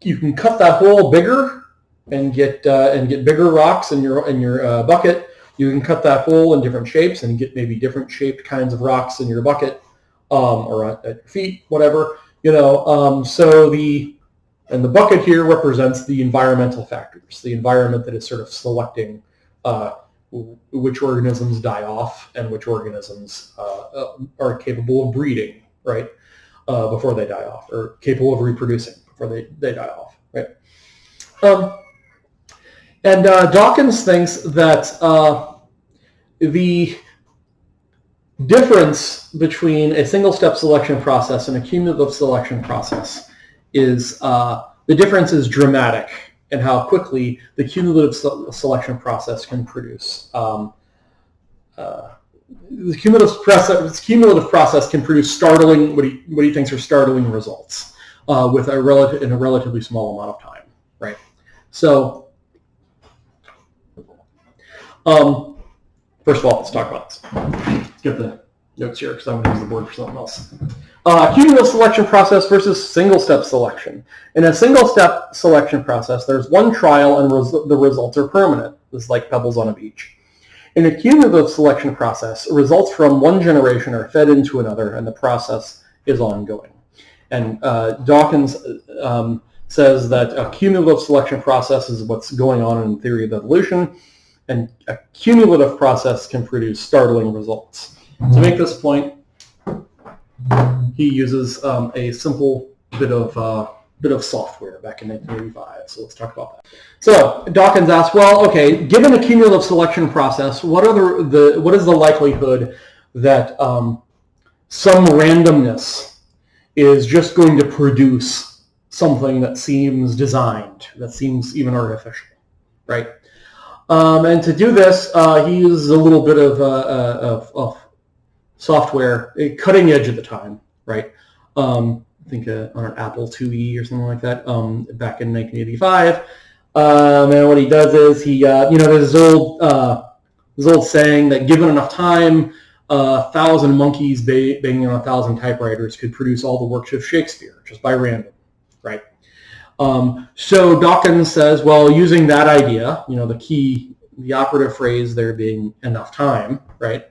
you can cut that hole bigger and get bigger rocks in your bucket. You can cut that hole in different shapes and get maybe different shaped kinds of rocks in your bucket, or at your feet, whatever. So the bucket here represents the environmental factors, the environment that is sort of selecting which organisms die off and which organisms are capable of breeding, right, before they die off, or capable of reproducing before they die off, right? Dawkins thinks that the difference between a single-step selection process and a cumulative selection process is the difference is dramatic in how quickly the cumulative selection process can produce. The cumulative process can produce startling, what he thinks are startling results in a relatively small amount of time, right? So, first of all, let's talk about this. Let's get the notes here because I'm going to use the board for something else. Cumulative selection process versus single-step selection. In a single-step selection process, there's one trial and the results are permanent. This is like pebbles on a beach. In a cumulative selection process, results from one generation are fed into another, and the process is ongoing. And Dawkins says that a cumulative selection process is what's going on in the theory of evolution, and a cumulative process can produce startling results. To make this point, he uses a simple bit of software back in 1985. So let's talk about that. So Dawkins asks, well, okay, given a cumulative selection process, what is the likelihood that some randomness is just going to produce something that seems designed, that seems even artificial, right? And to do this, he uses a little bit of software, cutting edge at the time, right? I think on an Apple IIe or something like that, back in 1985. And what he does is he, there's this old saying that given enough time, 1,000 monkeys banging on 1,000 typewriters could produce all the works of Shakespeare just by random, right? So Dawkins says, well, using that idea, the operative phrase there being enough time, right?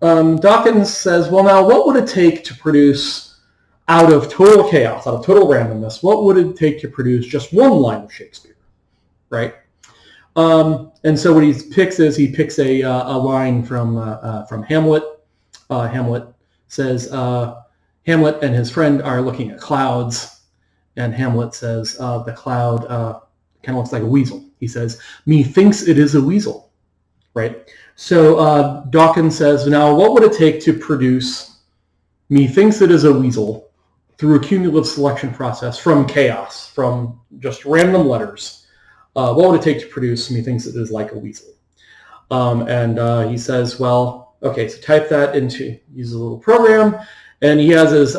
Dawkins says, well, now what would it take to produce, out of total chaos, out of total randomness, what would it take to produce just one line of Shakespeare, right? And so what he picks is a line from Hamlet. Hamlet says, Hamlet and his friend are looking at clouds, and Hamlet says, the cloud kind of looks like a weasel. He says, methinks it is a weasel, right? So Dawkins says, now what would it take to produce methinks it is a weasel through a cumulative selection process from chaos, from just random letters? What would it take to produce methinks it is like a weasel? And he says, well, okay, so type that into, use a little program, and he has his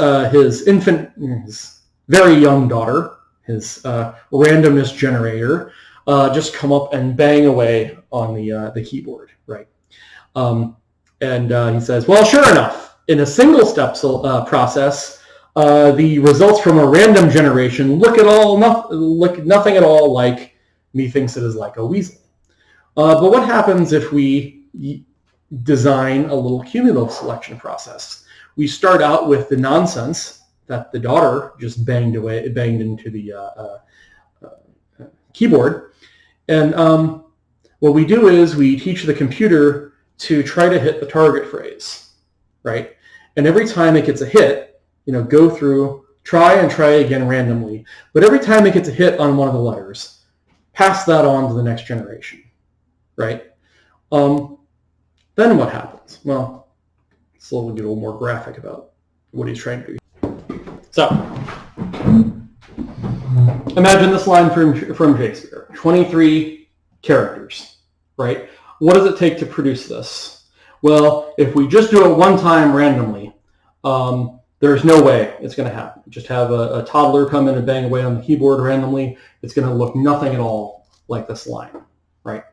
very young daughter, his randomness generator, just come up and bang away on the keyboard, right? And he says, well, sure enough, in a single-step process, the results from a random generation look nothing at all like methinks it is like a weasel. But what happens if we design a little cumulative selection process? We start out with the nonsense that the daughter just banged into the keyboard, and what we do is we teach the computer to try to hit the target phrase, right? And every time it gets a hit, go through, try again randomly. But every time it gets a hit on one of the letters, pass that on to the next generation, right? Then what happens? Well, let's get a little more graphic about what he's trying to do. So, imagine this line from Shakespeare, 23 characters, right? What does it take to produce this? Well, if we just do it one time randomly, there's no way it's going to happen. Just have a toddler come in and bang away on the keyboard randomly. It's going to look nothing at all like this line, right?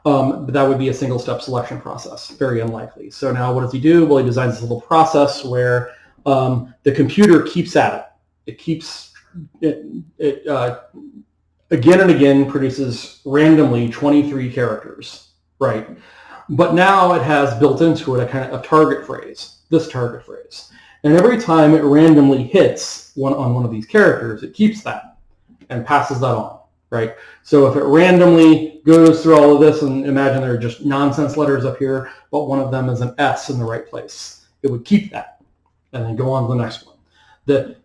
But that would be a single-step selection process. Very unlikely. So now what does he do? Well, he designs this little process where the computer keeps at it. It keeps again and again produces randomly 23 characters, right? But now it has built into it a kind of a target phrase, this target phrase. And every time it randomly hits on one of these characters, it keeps that and passes that on, right? So if it randomly goes through all of this, and imagine there are just nonsense letters up here, but one of them is an S in the right place, it would keep that and then go on to the next one.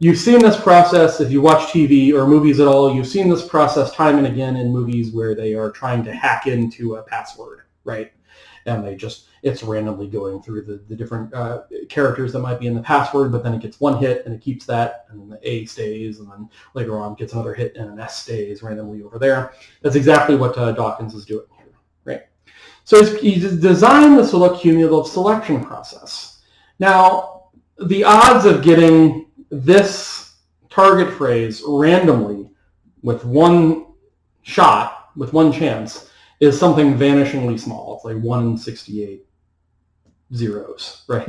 You've seen this process if you watch TV or movies at all. You've seen this process time and again in movies where they are trying to hack into a password, right? And it's randomly going through the different characters that might be in the password, but then it gets one hit and it keeps that, and then the A stays, and then later on gets another hit and an S stays randomly over there. That's exactly what Dawkins is doing here, right? So he's designed the cumulative selection process. Now, the odds of getting this target phrase randomly with one shot, with one chance, is something vanishingly small. It's like 1 in 68 zeros, right?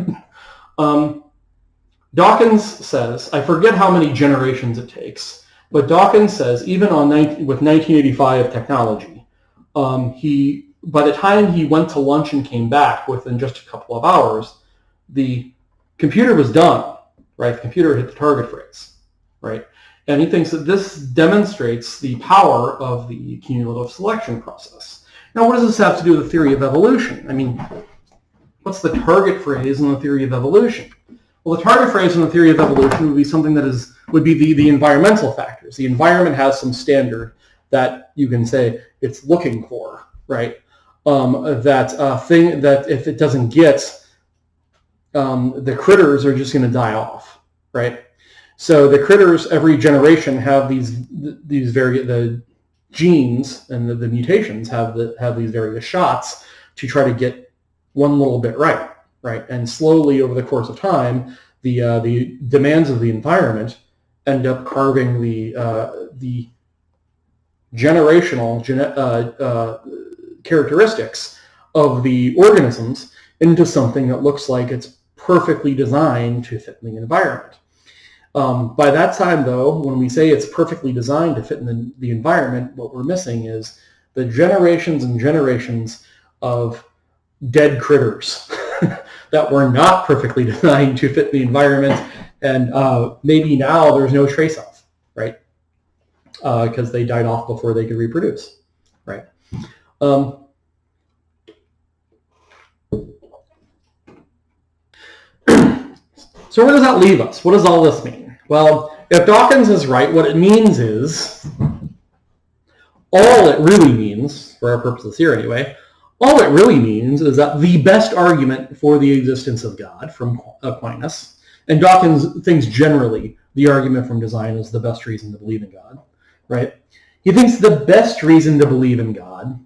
Dawkins says, I forget how many generations it takes, but Dawkins says even with 1985 technology, by the time he went to lunch and came back within just a couple of hours, the computer was done. Right, the computer hit the target phrase, right? And he thinks that this demonstrates the power of the cumulative selection process. Now, what does this have to do with the theory of evolution? I mean, what's the target phrase in the theory of evolution? Well, the target phrase in the theory of evolution would be something that would be the environmental factors. The environment has some standard that you can say it's looking for, right? That if it doesn't get, the critters are just going to die off, right? So the critters, every generation, have the genes and the mutations have these various shots to try to get one little bit right? And slowly over the course of time, the demands of the environment end up carving the generational characteristics of the organisms into something that looks like it's perfectly designed to fit in the environment. By that time, though, when we say it's perfectly designed to fit in the environment, what we're missing is the generations and generations of dead critters that were not perfectly designed to fit the environment, and maybe now there's no trace of, right? Because they died off before they could reproduce, right? So where does that leave us? What does all this mean? Well, if Dawkins is right, what it means is, all it really means, for our purposes here anyway, all it really means is that the best argument for the existence of God from Aquinas, and Dawkins thinks generally the argument from design is the best reason to believe in God, right? He thinks the best reason to believe in God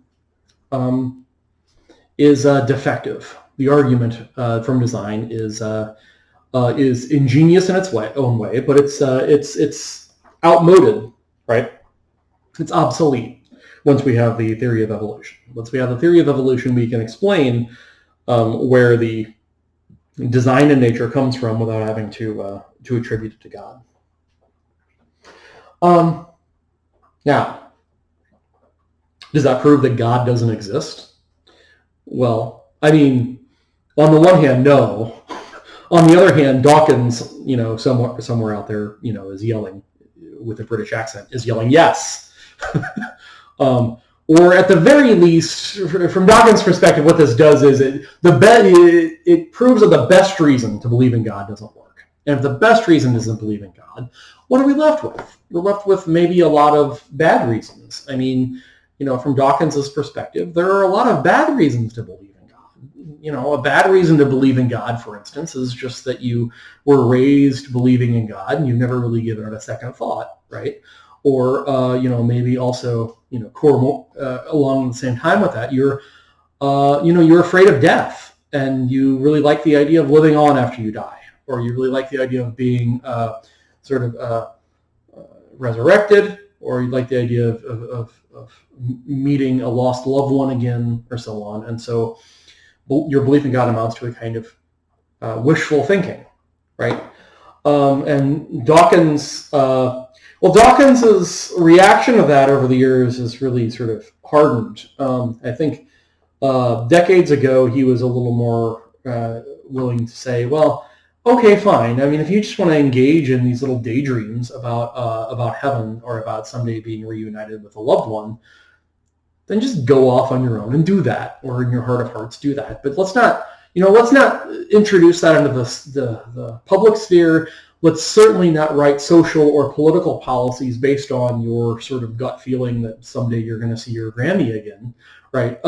is defective. The argument from design is ingenious in its own way, but it's outmoded, right? It's obsolete once we have the theory of evolution. Once we have the theory of evolution, we can explain where the design in nature comes from without having to attribute it to God. Now, does that prove that God doesn't exist? Well, I mean, on the one hand, no. On the other hand, Dawkins, somewhere out there, is yelling with a British accent, is yelling yes. Or at the very least, from Dawkins' perspective, what this does is it proves that the best reason to believe in God doesn't work. And if the best reason isn't believe in God, what are we left with? We're left with maybe a lot of bad reasons. I mean, from Dawkins' perspective, there are a lot of bad reasons to believe in God. A bad reason to believe in God, for instance, is just that you were raised believing in God and you've never really given it a second thought, right? Or, maybe also, along the same time with that, you're afraid of death and you really like the idea of living on after you die, or you really like the idea of being resurrected, or you like the idea of meeting a lost loved one again, or so on. And so your belief in God amounts to a kind of wishful thinking, right? And Dawkins, Dawkins's reaction to that over the years is really sort of hardened. I think decades ago he was a little more willing to say, well, okay, fine. I mean, if you just want to engage in these little daydreams about heaven or about someday being reunited with a loved one, then just go off on your own and do that, or in your heart of hearts do that. But let's not introduce that into the public sphere. Let's certainly not write social or political policies based on your sort of gut feeling that someday you're going to see your Grammy again, right?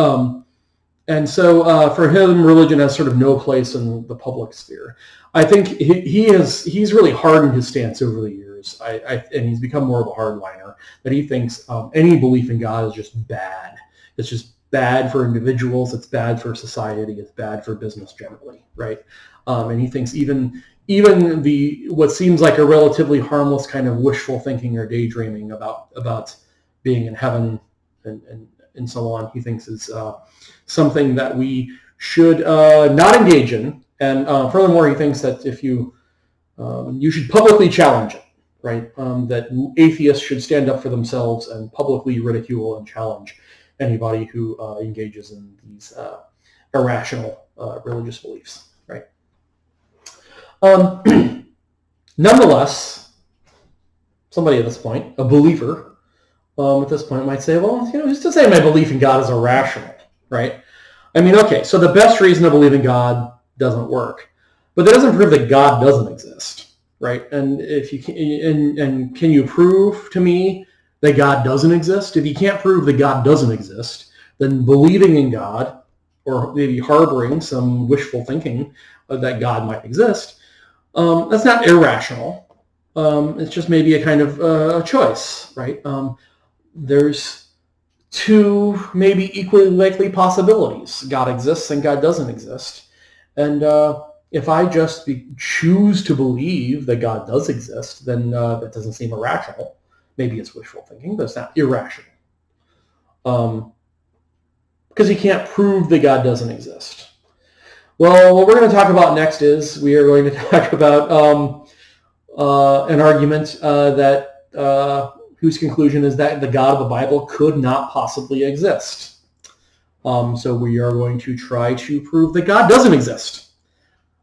And so for him, religion has sort of no place in the public sphere. I think he's really hardened his stance over the years, and he's become more of a hardliner, that he thinks any belief in God is just bad. It's just bad for individuals, it's bad for society, it's bad for business generally, right? And he thinks even what seems like a relatively harmless kind of wishful thinking or daydreaming about being in heaven and so on, he thinks is something that we should not engage in. And furthermore, he thinks that if you should publicly challenge it, right? That atheists should stand up for themselves and publicly ridicule and challenge anybody who engages in these irrational religious beliefs, right? Nonetheless, somebody at this point, a believer, at this point might say, well, just to say my belief in God is irrational, right? I mean, okay, so the best reason to believe in God doesn't work, but that doesn't prove that God doesn't exist, right? And if you can, and can you prove to me that God doesn't exist? If you can't prove that God doesn't exist, then believing in God, or maybe harboring some wishful thinking that God might exist, that's not irrational. It's just maybe a kind of a choice, right? There's two maybe equally likely possibilities. God exists and God doesn't exist. And if I just choose to believe that God does exist, then that doesn't seem irrational. Maybe it's wishful thinking, but it's not irrational. Because you can't prove that God doesn't exist. Well, what we're going to talk about next is we are going to talk about an argument whose conclusion is that the God of the Bible could not possibly exist. So we are going to try to prove that God doesn't exist.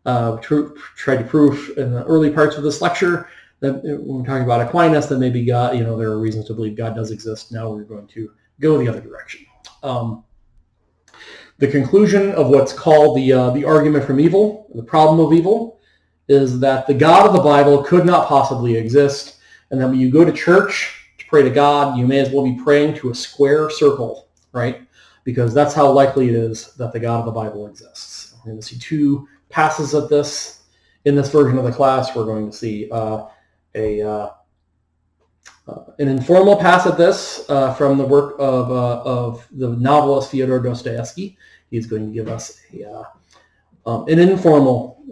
Try to prove in the early parts of this lecture that when we're talking about Aquinas, that maybe God, there are reasons to believe God does exist. Now we're going to go the other direction. The conclusion of what's called the argument from evil, the problem of evil, is that the God of the Bible could not possibly exist, and that when you go to church to pray to God, you may as well be praying to a square circle, right? Because that's how likely it is that the God of the Bible exists. We're going to see two passes of this in this version of the class. We're going to see an informal pass at this from the work of the novelist Fyodor Dostoevsky. He's going to give us an informal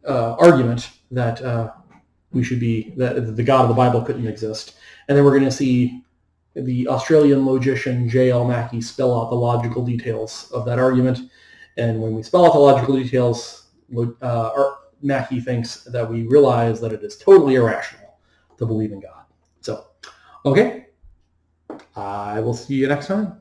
argument that that the God of the Bible couldn't exist. And then we're going to see the Australian logician J.L. Mackie spell out the logical details of that argument. And when we spell out the logical details, Mackie thinks that we realize that it is totally irrational to believe in God. So, okay, I will see you next time.